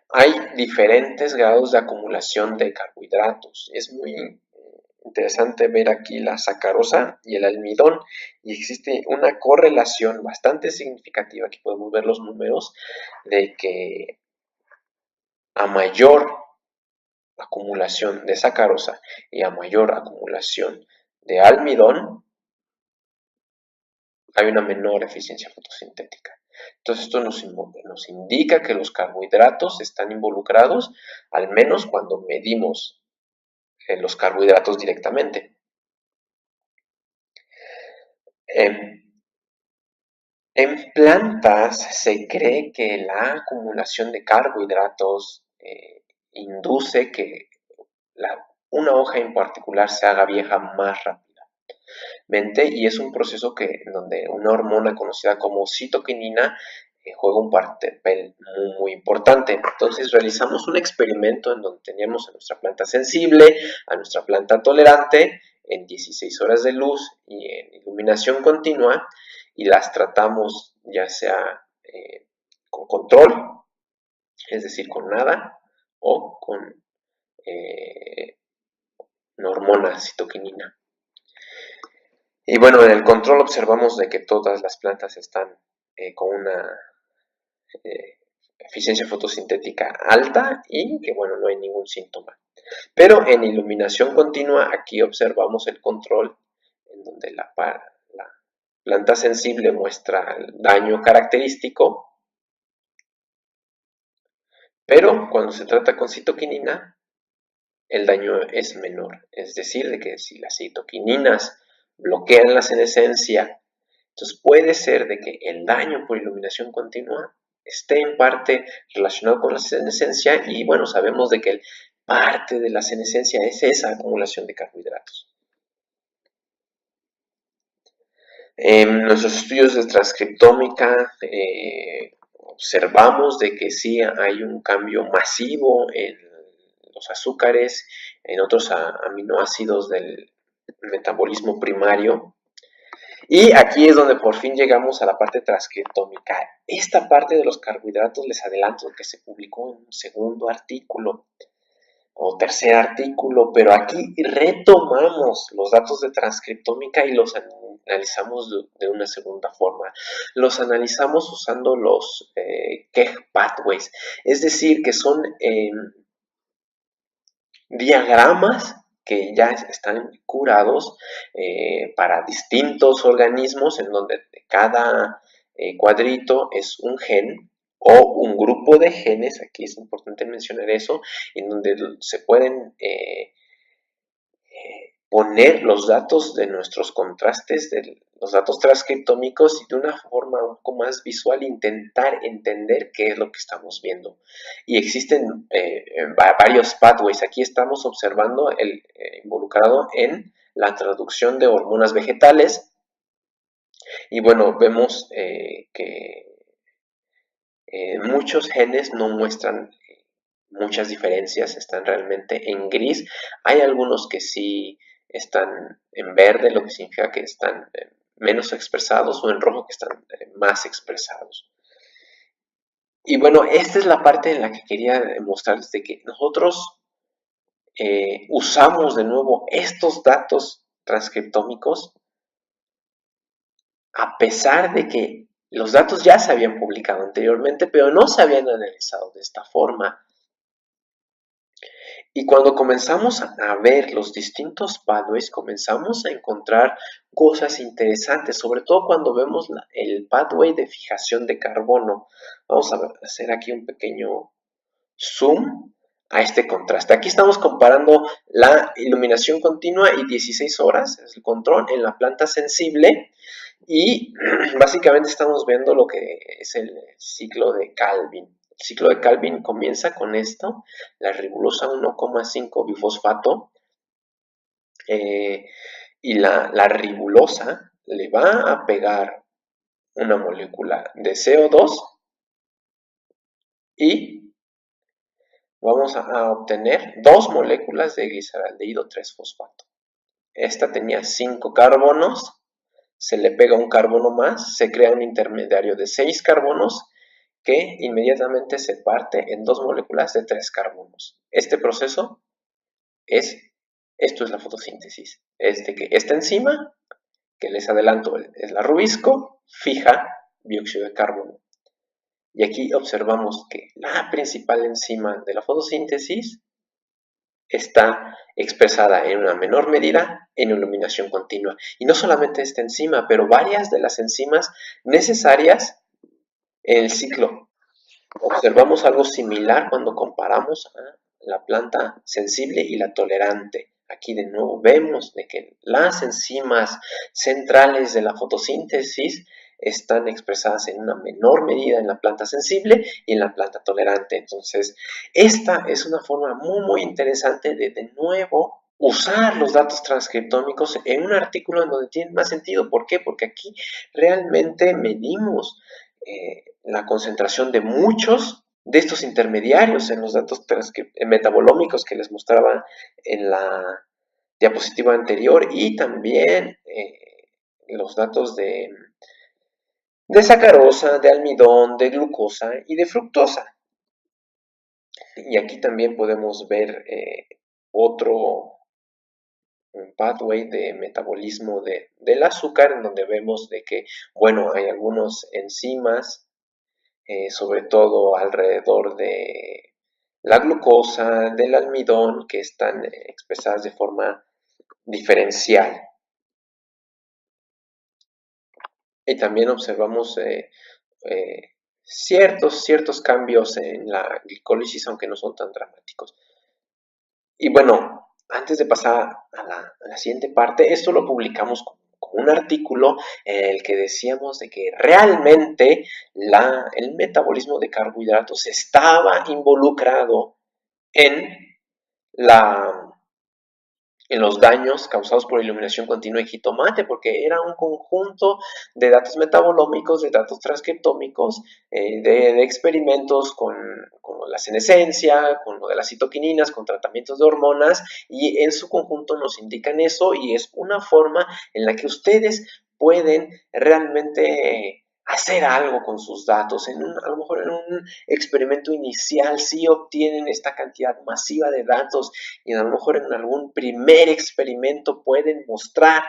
hay diferentes grados de acumulación de carbohidratos. Es muy interesante ver aquí la sacarosa y el almidón y existe una correlación bastante significativa, aquí podemos ver los números, de que a mayor acumulación de sacarosa y a mayor acumulación de almidón, hay una menor eficiencia fotosintética. Entonces esto nos indica que los carbohidratos están involucrados, al menos cuando medimos los carbohidratos directamente. En plantas se cree que la acumulación de carbohidratos induce que una hoja en particular se haga vieja más rápidamente y es un proceso donde una hormona conocida como citoquinina juega un papel muy importante. Entonces realizamos un experimento en donde teníamos a nuestra planta sensible, a nuestra planta tolerante en 16 horas de luz y en iluminación continua y las tratamos ya sea con control, es decir, con nada, o con una hormona citoquinina. Y bueno, en el control observamos de que todas las plantas están con una eficiencia fotosintética alta y que bueno, no hay ningún síntoma. Pero en iluminación continua aquí observamos el control en donde la planta sensible muestra el daño característico, pero cuando se trata con citoquinina el daño es menor, es decir, de que si las citoquininas bloquean la senescencia, entonces puede ser de que el daño por iluminación continua esté en parte relacionado con la senescencia y bueno, sabemos de que parte de la senescencia es esa acumulación de carbohidratos. En nuestros estudios de transcriptómica observamos de que sí hay un cambio masivo en los azúcares, en otros aminoácidos del metabolismo primario. Y aquí es donde por fin llegamos a la parte transcriptómica. Esta parte de los carbohidratos les adelanto que se publicó en un segundo artículo o tercer artículo, pero aquí retomamos los datos de transcriptómica y los analizamos de una segunda forma. Los analizamos usando los KEGG pathways, es decir, que son diagramas que ya están curados para distintos organismos, en donde cada cuadrito es un gen o un grupo de genes. Aquí es importante mencionar eso, en donde se pueden poner los datos de nuestros contrastes, de los datos transcriptómicos, y de una forma un poco más visual intentar entender qué es lo que estamos viendo. Y existen varios pathways. Aquí estamos observando el involucrado en la traducción de hormonas vegetales, y bueno, vemos que muchos genes no muestran muchas diferencias, están realmente en gris. Hay algunos que sí están en verde, lo que significa que están menos expresados, o en rojo, que están más expresados. Y bueno, esta es la parte en la que quería mostrarles de que nosotros usamos de nuevo estos datos transcriptómicos a pesar de que los datos ya se habían publicado anteriormente, pero no se habían analizado de esta forma. Y cuando comenzamos a ver los distintos pathways, comenzamos a encontrar cosas interesantes, sobre todo cuando vemos el pathway de fijación de carbono. Vamos a hacer aquí un pequeño zoom a este contraste. Aquí estamos comparando la iluminación continua y 16 horas, es el control, en la planta sensible, y básicamente estamos viendo lo que es el ciclo de Calvin. El ciclo de Calvin comienza con esto, la ribulosa 1,5 bifosfato, y la ribulosa le va a pegar una molécula de CO2 y vamos a obtener dos moléculas de gliceraldehído 3-fosfato. Esta tenía 5 carbonos, se le pega un carbono más, se crea un intermediario de 6 carbonos que inmediatamente se parte en 2 moléculas de 3 carbonos. Este proceso esto es la fotosíntesis, es de que esta enzima, que les adelanto es la rubisco, fija dióxido de carbono. Y aquí observamos que la principal enzima de la fotosíntesis está expresada en una menor medida en iluminación continua. Y no solamente esta enzima, pero varias de las enzimas necesarias en el ciclo. Observamos algo similar cuando comparamos a la planta sensible y la tolerante. Aquí de nuevo vemos de que las enzimas centrales de la fotosíntesis están expresadas en una menor medida en la planta sensible y en la planta tolerante. Entonces, esta es una forma muy interesante de nuevo usar los datos transcriptómicos en un artículo en donde tiene más sentido. ¿Por qué? Porque aquí realmente medimos la concentración de muchos de estos intermediarios en los datos metabolómicos que les mostraba en la diapositiva anterior, y también los datos de sacarosa, de almidón, de glucosa y de fructosa. Y aquí también podemos ver otro pathway de metabolismo del azúcar, en donde vemos de que, bueno, hay algunas enzimas, sobre todo alrededor de la glucosa, del almidón, que están expresadas de forma diferencial. Y también observamos ciertos cambios en la glicólisis, aunque no son tan dramáticos. Y bueno, antes de pasar a la siguiente parte, esto lo publicamos como un artículo en el que decíamos de que realmente el metabolismo de carbohidratos estaba involucrado en los daños causados por iluminación continua en jitomate, porque era un conjunto de datos metabolómicos, de datos transcriptómicos, de experimentos con la senescencia, con lo de las citoquininas, con tratamientos de hormonas, y en su conjunto nos indican eso, y es una forma en la que ustedes pueden realmente hacer algo con sus datos. A lo mejor en un experimento inicial sí obtienen esta cantidad masiva de datos, y a lo mejor en algún primer experimento pueden mostrar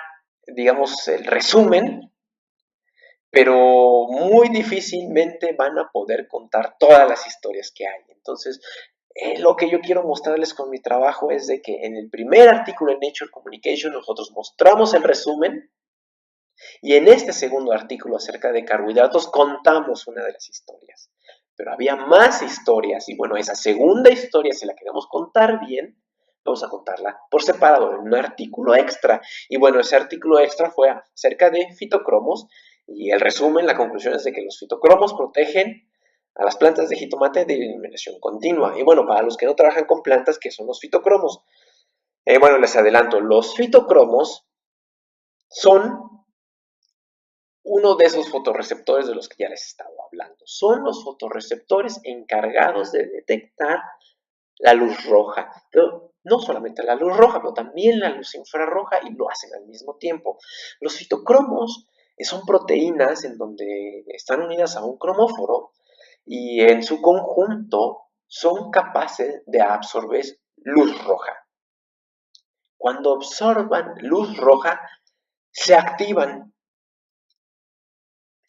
digamos, el resumen, pero muy difícilmente van a poder contar todas las historias que hay. Entonces, lo que yo quiero mostrarles con mi trabajo es de que en el primer artículo en Nature Communication nosotros mostramos el resumen y en este segundo artículo acerca de carbohidratos contamos una de las historias. Pero había más historias y bueno, esa segunda historia, si la queremos contar bien, vamos a contarla por separado en un artículo extra. Y bueno, ese artículo extra fue acerca de fitocromos y el resumen, la conclusión es de que los fitocromos protegen a las plantas de jitomate de iluminación continua. Y bueno, para los que no trabajan con plantas, ¿qué son los fitocromos? Bueno, les adelanto, los fitocromos son uno de esos fotorreceptores de los que ya les estaba hablando. Son los fotorreceptores encargados de detectar la luz roja, pero no solamente la luz roja, pero también la luz infrarroja y lo hacen al mismo tiempo. Los fitocromos son proteínas en donde están unidas a un cromóforo y en su conjunto son capaces de absorber luz roja. Cuando absorban luz roja, se activan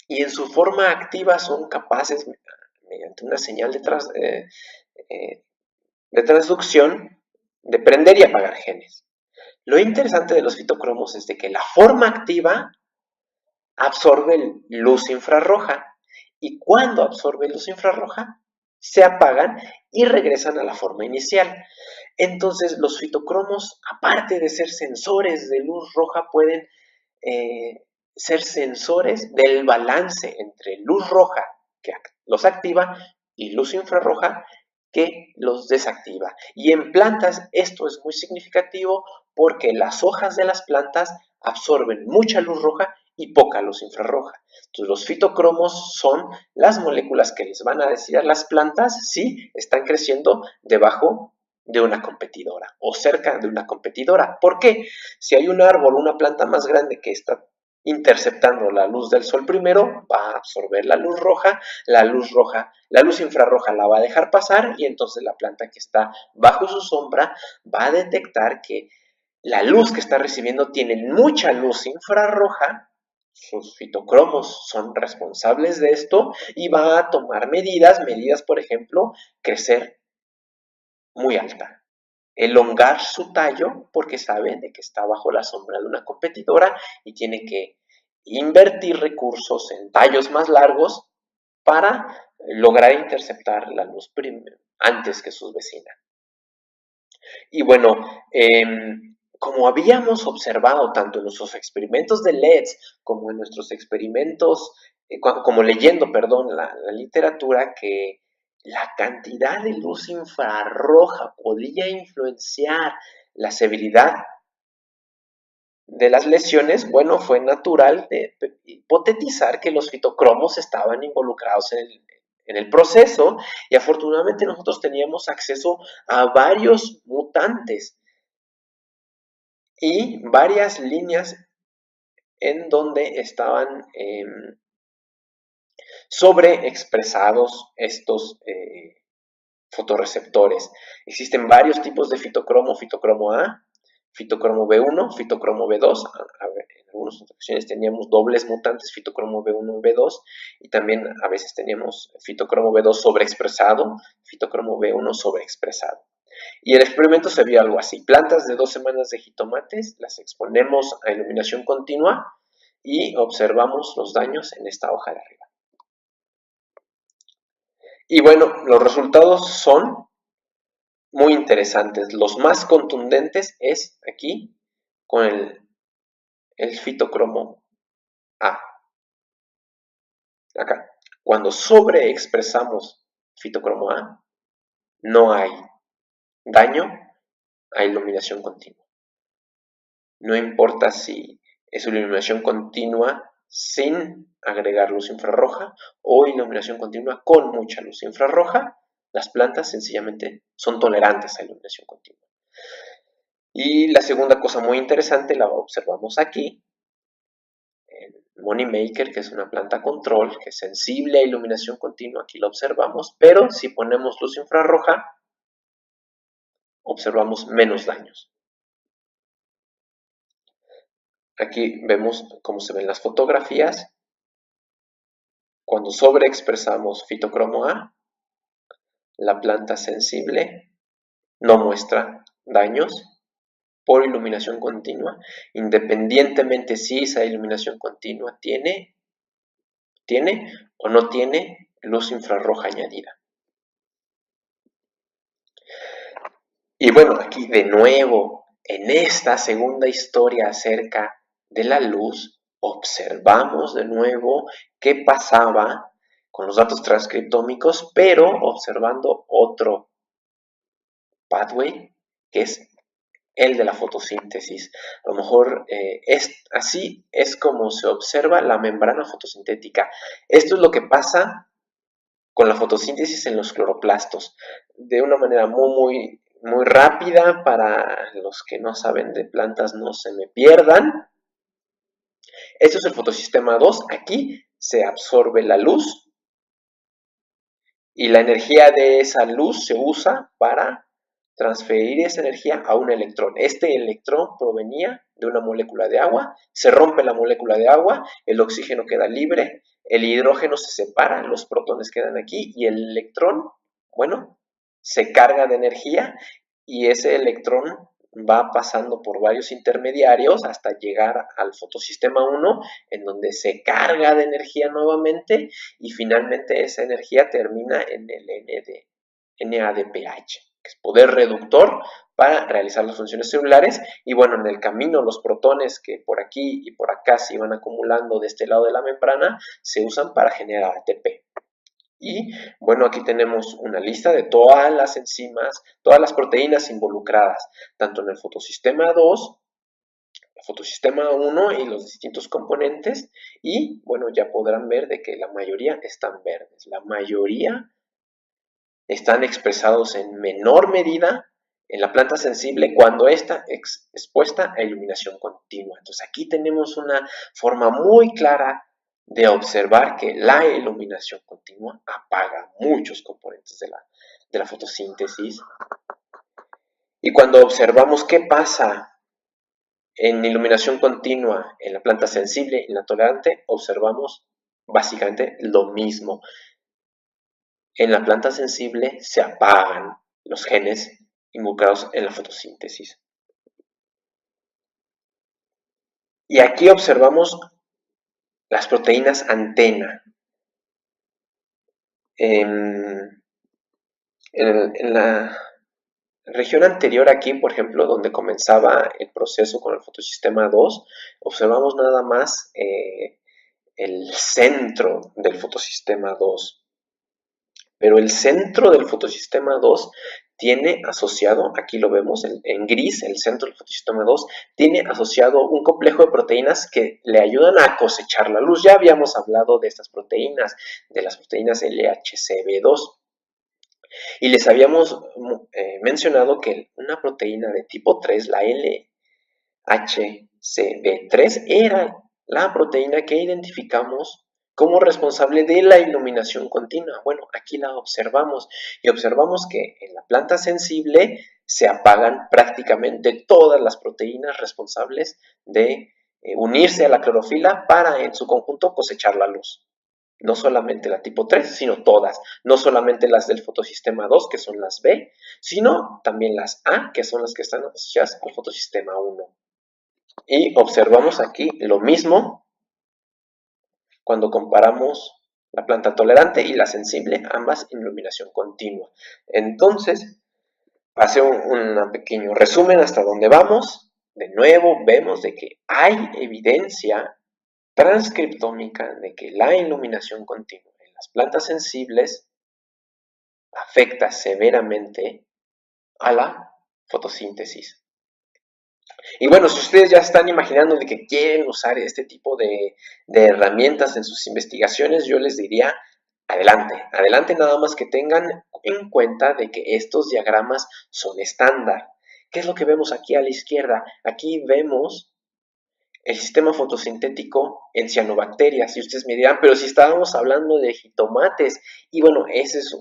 y en su forma activa son capaces, mediante una señal de transducción, de prender y apagar genes. Lo interesante de los fitocromos es de que la forma activa absorbe luz infrarroja y cuando absorbe luz infrarroja se apagan y regresan a la forma inicial. Entonces los fitocromos, aparte de ser sensores de luz roja, pueden ser sensores del balance entre luz roja, que los activa, y luz infrarroja, que los desactiva. Y en plantas esto es muy significativo porque las hojas de las plantas absorben mucha luz roja y poca luz infrarroja. Entonces los fitocromos son las moléculas que les van a decir a las plantas si están creciendo debajo de una competidora o cerca de una competidora. ¿Por qué? Si hay un árbol, una planta más grande que está interceptando la luz del sol primero, va a absorber la luz roja, la luz infrarroja la va a dejar pasar y entonces la planta que está bajo su sombra va a detectar que la luz que está recibiendo tiene mucha luz infrarroja, sus fitocromos son responsables de esto y va a tomar medidas por ejemplo, crecer muy alta, elongar su tallo porque sabe de que está bajo la sombra de una competidora y tiene que invertir recursos en tallos más largos para lograr interceptar la luz antes que sus vecinas. Y bueno, como habíamos observado tanto en nuestros experimentos de LEDs como en nuestros experimentos, como leyendo, perdón, la literatura, que la cantidad de luz infrarroja podía influenciar la severidad de las lesiones, bueno, fue natural de hipotetizar que los fitocromos estaban involucrados en el proceso y afortunadamente nosotros teníamos acceso a varios mutantes y varias líneas en donde estaban sobreexpresados estos fotorreceptores. Existen varios tipos de fitocromo, fitocromo A, fitocromo B1, fitocromo B2. En algunas ocasiones teníamos dobles mutantes, fitocromo B1 y B2, y también a veces teníamos fitocromo B2 sobreexpresado, fitocromo B1 sobreexpresado. Y el experimento se vio algo así. Plantas de 2 semanas de jitomates, las exponemos a iluminación continua y observamos los daños en esta hoja de arriba. Y bueno, los resultados son muy interesantes. Los más contundentes es aquí con el fitocromo A. Acá. Cuando sobreexpresamos fitocromo A, no hay daño a iluminación continua. No importa si es iluminación continua sin agregar luz infrarroja o iluminación continua con mucha luz infrarroja, las plantas sencillamente son tolerantes a iluminación continua. Y la segunda cosa muy interesante la observamos aquí, en Moneymaker, que es una planta control, que es sensible a iluminación continua, aquí lo observamos, pero si ponemos luz infrarroja, observamos menos daños. Aquí vemos cómo se ven las fotografías. Cuando sobreexpresamos fitocromo A, la planta sensible no muestra daños por iluminación continua, independientemente si esa iluminación continua tiene o no tiene luz infrarroja añadida. Y bueno, aquí de nuevo, en esta segunda historia acerca de la luz, observamos de nuevo qué pasaba con los datos transcriptómicos, pero observando otro pathway, que es el de la fotosíntesis. A lo mejor así es como se observa la membrana fotosintética. Esto es lo que pasa con la fotosíntesis en los cloroplastos, de una manera muy rápida para los que no saben de plantas, no se me pierdan. Esto es el fotosistema 2, aquí se absorbe la luz y la energía de esa luz se usa para transferir esa energía a un electrón. Este electrón provenía de una molécula de agua, se rompe la molécula de agua, el oxígeno queda libre, el hidrógeno se separa, los protones quedan aquí y el electrón, bueno, se carga de energía y ese electrón va pasando por varios intermediarios hasta llegar al fotosistema 1, en donde se carga de energía nuevamente y finalmente esa energía termina en el NADPH, que es poder reductor para realizar las funciones celulares. Y bueno, en el camino los protones que por aquí y por acá se iban acumulando de este lado de la membrana se usan para generar ATP. Y bueno, aquí tenemos una lista de todas las enzimas, todas las proteínas involucradas, tanto en el fotosistema 2, el fotosistema 1 y los distintos componentes. Y bueno, ya podrán ver de que la mayoría están verdes. La mayoría están expresados en menor medida en la planta sensible cuando está expuesta a iluminación continua. Entonces aquí tenemos una forma muy clara de observar que la iluminación continua apaga muchos componentes de la fotosíntesis. Y cuando observamos qué pasa en iluminación continua en la planta sensible y en la tolerante, observamos básicamente lo mismo. En la planta sensible se apagan los genes involucrados en la fotosíntesis. Y aquí observamos las proteínas antena. En la región anterior aquí, por ejemplo, donde comenzaba el proceso con el fotosistema 2, observamos nada más el centro del fotosistema 2. Pero el centro del fotosistema 2 tiene asociado, aquí lo vemos en gris, el centro del fotosistema 2, tiene asociado un complejo de proteínas que le ayudan a cosechar la luz. Ya habíamos hablado de estas proteínas, de las proteínas LHCb2. Y les habíamos mencionado que una proteína de tipo 3, la LHCb3, era la proteína que identificamos como responsable de la iluminación continua. Bueno, aquí la observamos y observamos que en la planta sensible se apagan prácticamente todas las proteínas responsables de unirse a la clorofila para en su conjunto cosechar la luz. No solamente la tipo 3, sino todas. No solamente las del fotosistema 2, que son las B, sino también las A, que son las que están asociadas al fotosistema 1. Y observamos aquí lo mismo cuando comparamos la planta tolerante y la sensible, ambas en iluminación continua. Entonces, hace un pequeño resumen hasta donde vamos. De nuevo, vemos de que hay evidencia transcriptómica de que la iluminación continua en las plantas sensibles afecta severamente a la fotosíntesis. Y bueno, si ustedes ya están imaginando de que quieren usar este tipo de herramientas en sus investigaciones, yo les diría, adelante, adelante, nada más que tengan en cuenta de que estos diagramas son estándar. ¿Qué es lo que vemos aquí a la izquierda? Aquí vemos el sistema fotosintético en cianobacterias. Y ustedes me dirán, pero si estábamos hablando de jitomates. Y bueno, ese es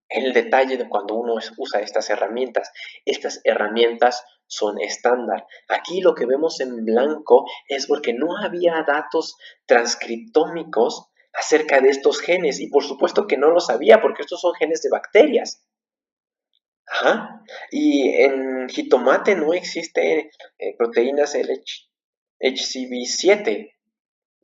el detalle de cuando uno usa estas herramientas. Estas herramientas son estándar. Aquí lo que vemos en blanco es porque no había datos transcriptómicos acerca de estos genes, y por supuesto que no lo sabía porque estos son genes de bacterias. Ajá. Y en jitomate no existe proteínas HCB7,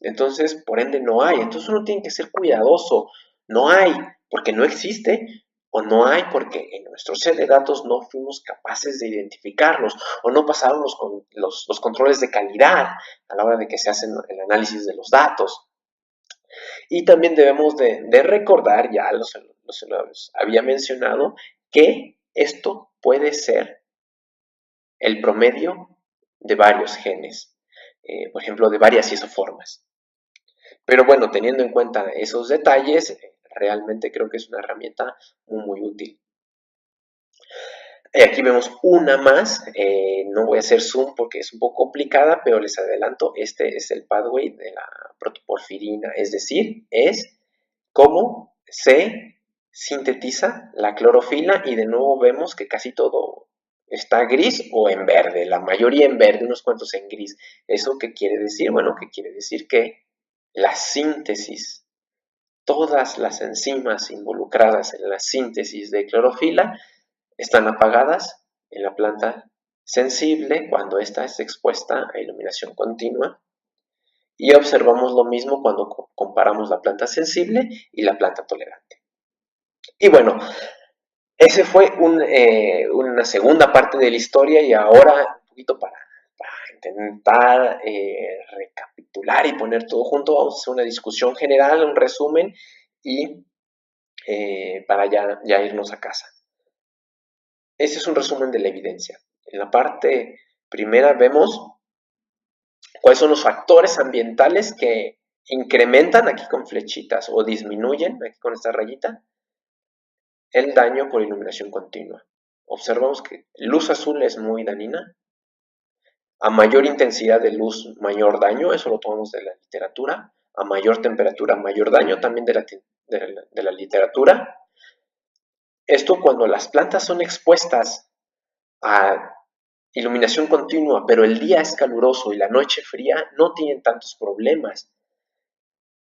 entonces por ende no hay. Entonces uno tiene que ser cuidadoso. No hay porque no existe, o no hay porque en nuestro set de datos no fuimos capaces de identificarlos, o no pasaron los controles de calidad a la hora de que se hacen el análisis de los datos. Y también debemos de recordar, ya los había mencionado, que esto puede ser el promedio de varios genes, por ejemplo, de varias isoformas. Pero bueno, teniendo en cuenta esos detalles, realmente creo que es una herramienta muy útil. Aquí vemos una más, no voy a hacer zoom porque es un poco complicada, pero les adelanto, este es el pathway de la protoporfirina, es decir, es cómo se sintetiza la clorofila, y de nuevo vemos que casi todo está gris o en verde, la mayoría en verde, unos cuantos en gris. ¿Eso qué quiere decir? Bueno, que quiere decir que la síntesis, todas las enzimas involucradas en la síntesis de clorofila están apagadas en la planta sensible cuando ésta es expuesta a iluminación continua, y observamos lo mismo cuando comparamos la planta sensible y la planta tolerante. Y bueno, ese fue una segunda parte de la historia, y ahora un poquito para intentar recapitular y poner todo junto, vamos a hacer una discusión general, un resumen, y para ya irnos a casa. Ese es un resumen de la evidencia. En la parte primera vemos cuáles son los factores ambientales que incrementan, aquí con flechitas, o disminuyen, aquí con esta rayita, el daño por iluminación continua. Observamos que luz azul es muy dañina. A mayor intensidad de luz, mayor daño, eso lo tomamos de la literatura. A mayor temperatura, mayor daño, también de la literatura. Esto cuando las plantas son expuestas a iluminación continua, pero el día es caluroso y la noche fría, no tienen tantos problemas.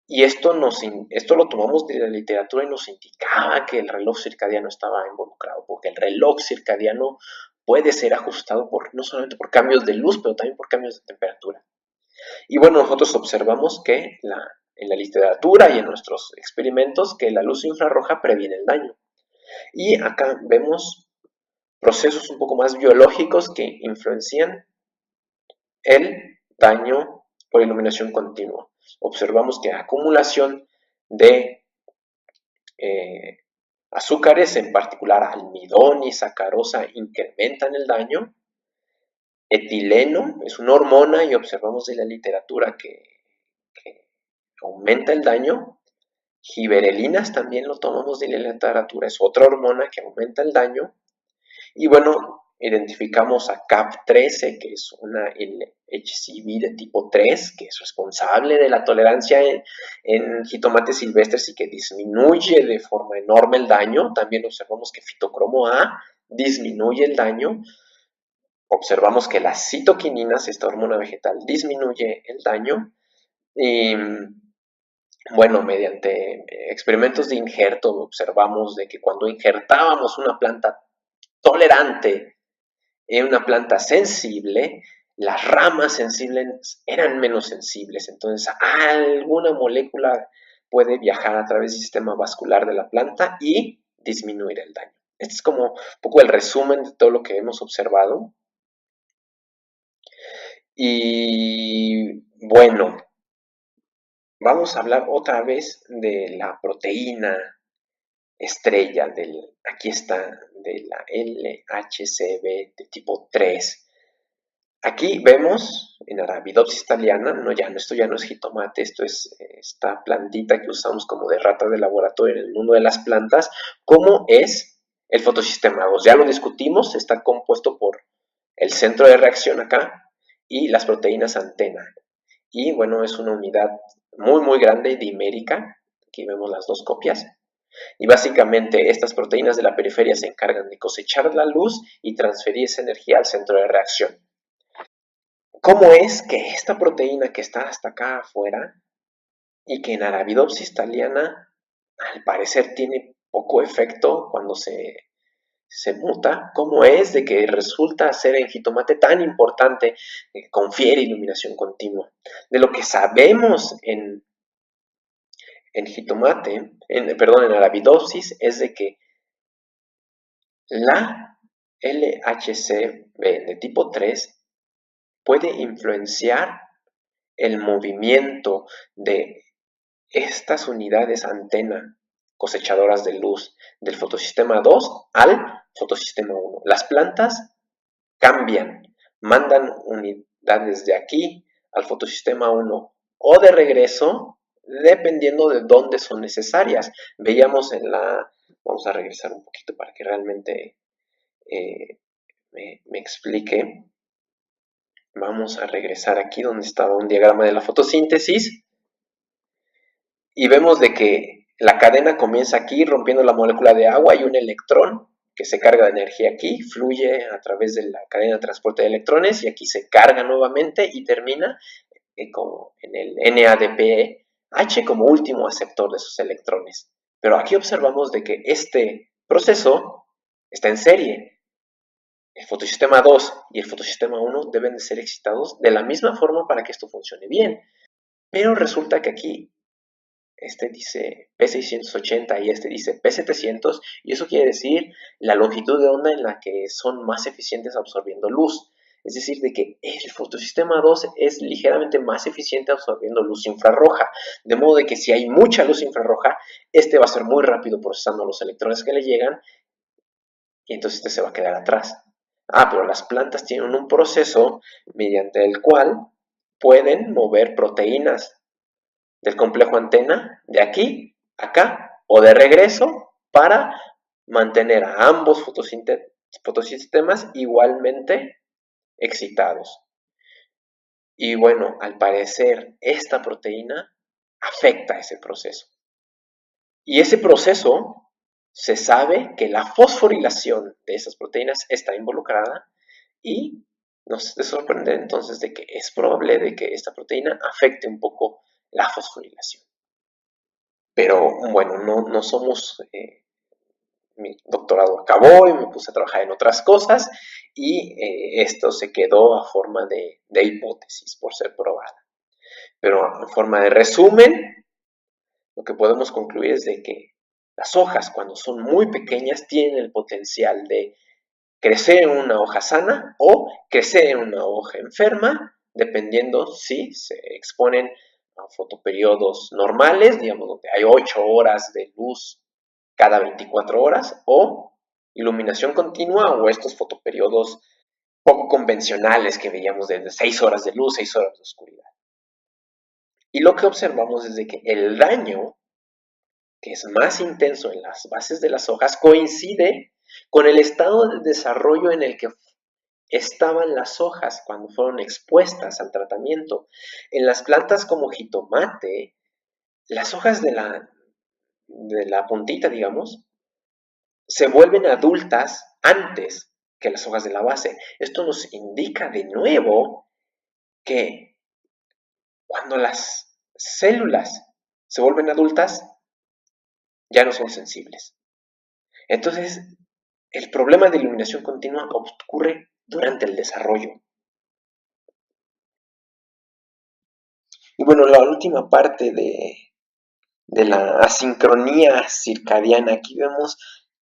Y esto lo tomamos de la literatura y nos indicaba que el reloj circadiano estaba involucrado, porque el reloj circadiano puede ser ajustado no solamente por cambios de luz, pero también por cambios de temperatura. Y bueno, nosotros observamos que en la literatura y en nuestros experimentos que la luz infrarroja previene el daño. Y acá vemos procesos un poco más biológicos que influencian el daño por iluminación continua. Observamos que acumulación de azúcares, en particular almidón y sacarosa, incrementan el daño. Etileno es una hormona y observamos de la literatura que aumenta el daño. Giberelinas también lo tomamos de la literatura, es otra hormona que aumenta el daño. Y bueno, identificamos a CAP13, que es una HCB de tipo 3, que es responsable de la tolerancia en jitomates silvestres y que disminuye de forma enorme el daño. También observamos que fitocromo A disminuye el daño. Observamos que las citoquininas, esta hormona vegetal, disminuye el daño. Y bueno, mediante experimentos de injerto observamos de que cuando injertábamos una planta tolerante en una planta sensible, las ramas sensibles eran menos sensibles. Entonces, alguna molécula puede viajar a través del sistema vascular de la planta y disminuir el daño. Este es como un poco el resumen de todo lo que hemos observado. Y bueno, vamos a hablar otra vez de la proteína estrella, aquí está, de la LHCb de tipo 3. Aquí vemos en Arabidopsis thaliana, esto ya no es jitomate, esto es esta plantita que usamos como de rata de laboratorio en el mundo de las plantas, cómo es el fotosistema 2. Ya lo discutimos, está compuesto por el centro de reacción acá y las proteínas antena. Y bueno, es una unidad muy grande, dimérica. Aquí vemos las dos copias. Y básicamente estas proteínas de la periferia se encargan de cosechar la luz y transferir esa energía al centro de reacción. ¿Cómo es que esta proteína que está hasta acá afuera y que en Arabidopsis thaliana al parecer tiene poco efecto cuando se muta, cómo es de que resulta ser en jitomate tan importante que confiere iluminación continua? De lo que sabemos en jitomate, en Arabidopsis, es de que la LHC-B de tipo 3 puede influenciar el movimiento de estas unidades antena cosechadoras de luz del fotosistema 2 al fotosistema 1. Las plantas cambian, mandan unidades de aquí al fotosistema 1 o de regreso, dependiendo de dónde son necesarias. Veíamos vamos a regresar un poquito para que realmente me explique. Vamos a regresar aquí donde estaba un diagrama de la fotosíntesis y vemos de que la cadena comienza aquí rompiendo la molécula de agua y un electrón que se carga de energía aquí, fluye a través de la cadena de transporte de electrones y aquí se carga nuevamente y termina como en el NADPH como último aceptor de esos electrones. Pero aquí observamos de que este proceso está en serie. El fotosistema 2 y el fotosistema 1 deben de ser excitados de la misma forma para que esto funcione bien. Pero resulta que aquí este dice P680 y este dice P700, y eso quiere decir la longitud de onda en la que son más eficientes absorbiendo luz. Es decir, de que el fotosistema 2 es ligeramente más eficiente absorbiendo luz infrarroja, de modo de que si hay mucha luz infrarroja, este va a ser muy rápido procesando los electrones que le llegan y entonces este se va a quedar atrás. Pero las plantas tienen un proceso mediante el cual pueden mover proteínas del complejo antena de aquí, acá o de regreso para mantener a ambos fotosistemas igualmente excitados. Y bueno, al parecer esta proteína afecta ese proceso. Y ese proceso se sabe que la fosforilación de esas proteínas está involucrada y nos sorprende entonces de que es probable de que esta proteína afecte un poco la fosforilación. Pero bueno, no somos, mi doctorado acabó y me puse a trabajar en otras cosas y esto se quedó a forma de hipótesis por ser probada. Pero en forma de resumen, lo que podemos concluir es de que las hojas cuando son muy pequeñas tienen el potencial de crecer en una hoja sana o crecer en una hoja enferma, dependiendo si se exponen a fotoperiodos normales, digamos, donde hay 8 horas de luz cada 24 horas, o iluminación continua, o estos fotoperiodos poco convencionales que veíamos de 6 horas de luz, 6 horas de oscuridad. Y lo que observamos es de que el daño, que es más intenso en las bases de las hojas, coincide con el estado de desarrollo en el que estaban las hojas cuando fueron expuestas al tratamiento. En las plantas como jitomate, las hojas de la puntita, digamos, se vuelven adultas antes que las hojas de la base. Esto nos indica de nuevo que cuando las células se vuelven adultas, ya no son sensibles. Entonces, el problema de iluminación continua ocurre durante el desarrollo. Y bueno, la última parte de la asincronía circadiana, aquí vemos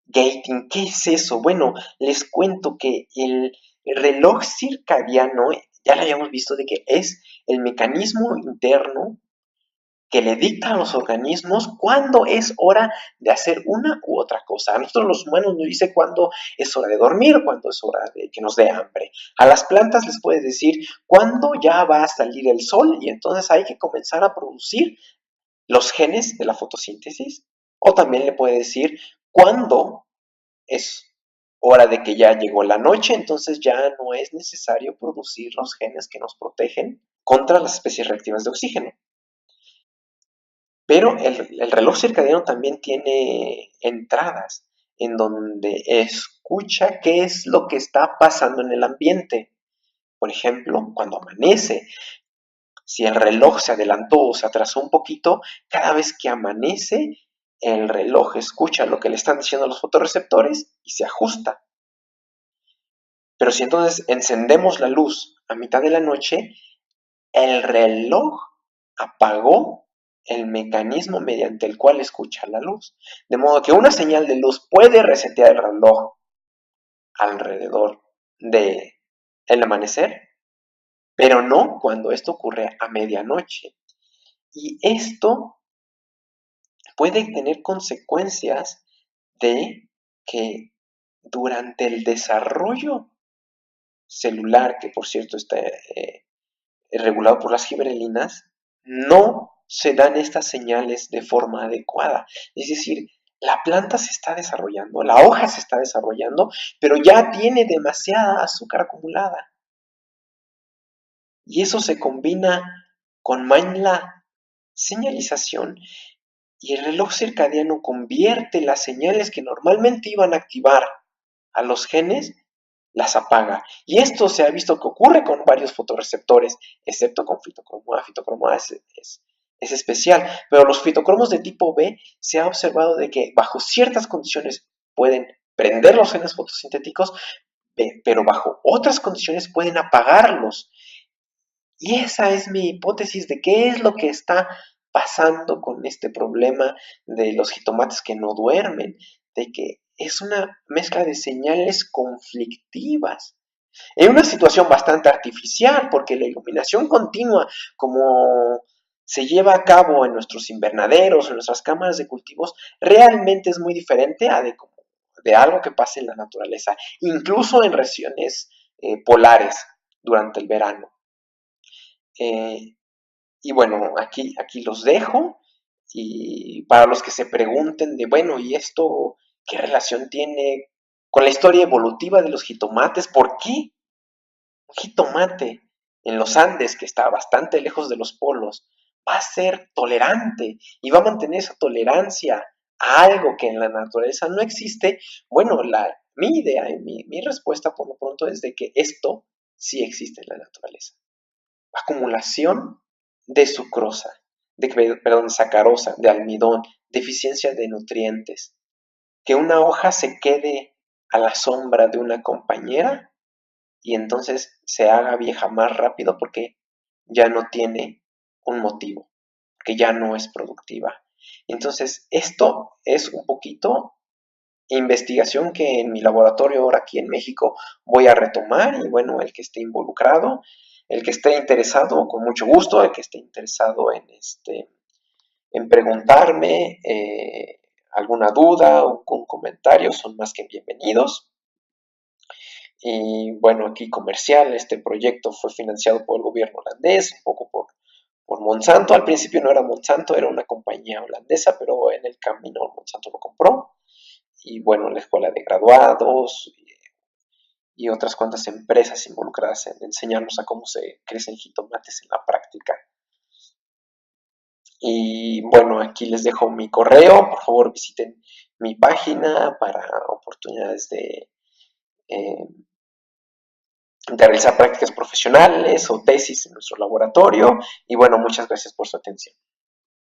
gating. ¿Qué es eso? Bueno, les cuento que el reloj circadiano, ya lo habíamos visto, de que es el mecanismo interno que le dicta a los organismos cuándo es hora de hacer una u otra cosa. A nosotros los humanos nos dice cuándo es hora de dormir, cuándo es hora de que nos dé hambre. A las plantas les puede decir cuándo ya va a salir el sol y entonces hay que comenzar a producir los genes de la fotosíntesis. O también le puede decir cuándo es hora de que ya llegó la noche, entonces ya no es necesario producir los genes que nos protegen contra las especies reactivas de oxígeno. Pero el reloj circadiano también tiene entradas en donde escucha qué es lo que está pasando en el ambiente. Por ejemplo, cuando amanece, si el reloj se adelantó o se atrasó un poquito, cada vez que amanece, el reloj escucha lo que le están diciendo los fotorreceptores y se ajusta. Pero si entonces encendemos la luz a mitad de la noche, el reloj apagó el mecanismo mediante el cual escucha la luz. De modo que una señal de luz puede resetear el reloj alrededor del amanecer, pero no cuando esto ocurre a medianoche. Y esto puede tener consecuencias de que durante el desarrollo celular, que por cierto está regulado por las giberelinas, no se dan estas señales de forma adecuada. Es decir, la planta se está desarrollando, la hoja se está desarrollando, pero ya tiene demasiada azúcar acumulada. Y eso se combina con mala señalización y el reloj circadiano convierte las señales que normalmente iban a activar a los genes, las apaga. Y esto se ha visto que ocurre con varios fotorreceptores, excepto con fitocromoa. Fitocromoa es especial, pero los fitocromos de tipo B se ha observado de que bajo ciertas condiciones pueden prender los genes fotosintéticos, pero bajo otras condiciones pueden apagarlos. Y esa es mi hipótesis de qué es lo que está pasando con este problema de los jitomates que no duermen, de que es una mezcla de señales conflictivas. En una situación bastante artificial, porque la iluminación continua, como se lleva a cabo en nuestros invernaderos, en nuestras cámaras de cultivos, realmente es muy diferente a de algo que pasa en la naturaleza, incluso en regiones polares durante el verano. Eh, y bueno, aquí los dejo. Y para los que se pregunten de, bueno, ¿y esto qué relación tiene con la historia evolutiva de los jitomates? ¿Por qué un jitomate en los Andes, que está bastante lejos de los polos, va a ser tolerante y va a mantener esa tolerancia a algo que en la naturaleza no existe? Bueno, mi idea y mi respuesta por lo pronto es de que esto sí existe en la naturaleza. Acumulación de sucrosa, perdón, sacarosa, de almidón, deficiencia de nutrientes. Que una hoja se quede a la sombra de una compañera y entonces se haga vieja más rápido porque ya no tiene un motivo, que ya no es productiva. Entonces, esto es un poquito investigación que en mi laboratorio ahora aquí en México voy a retomar y bueno, el que esté involucrado, el que esté interesado, con mucho gusto, el que esté interesado en preguntarme alguna duda o un comentario, son más que bienvenidos. Y bueno, aquí comercial, este proyecto fue financiado por el gobierno holandés, un poco por Monsanto. Al principio no era Monsanto, era una compañía holandesa, pero en el camino Monsanto lo compró. Y bueno, la escuela de graduados y otras cuantas empresas involucradas en enseñarnos a cómo se crecen jitomates en la práctica. Y bueno, aquí les dejo mi correo, por favor visiten mi página para oportunidades eh, de realizar prácticas profesionales o tesis en nuestro laboratorio. Y bueno, muchas gracias por su atención.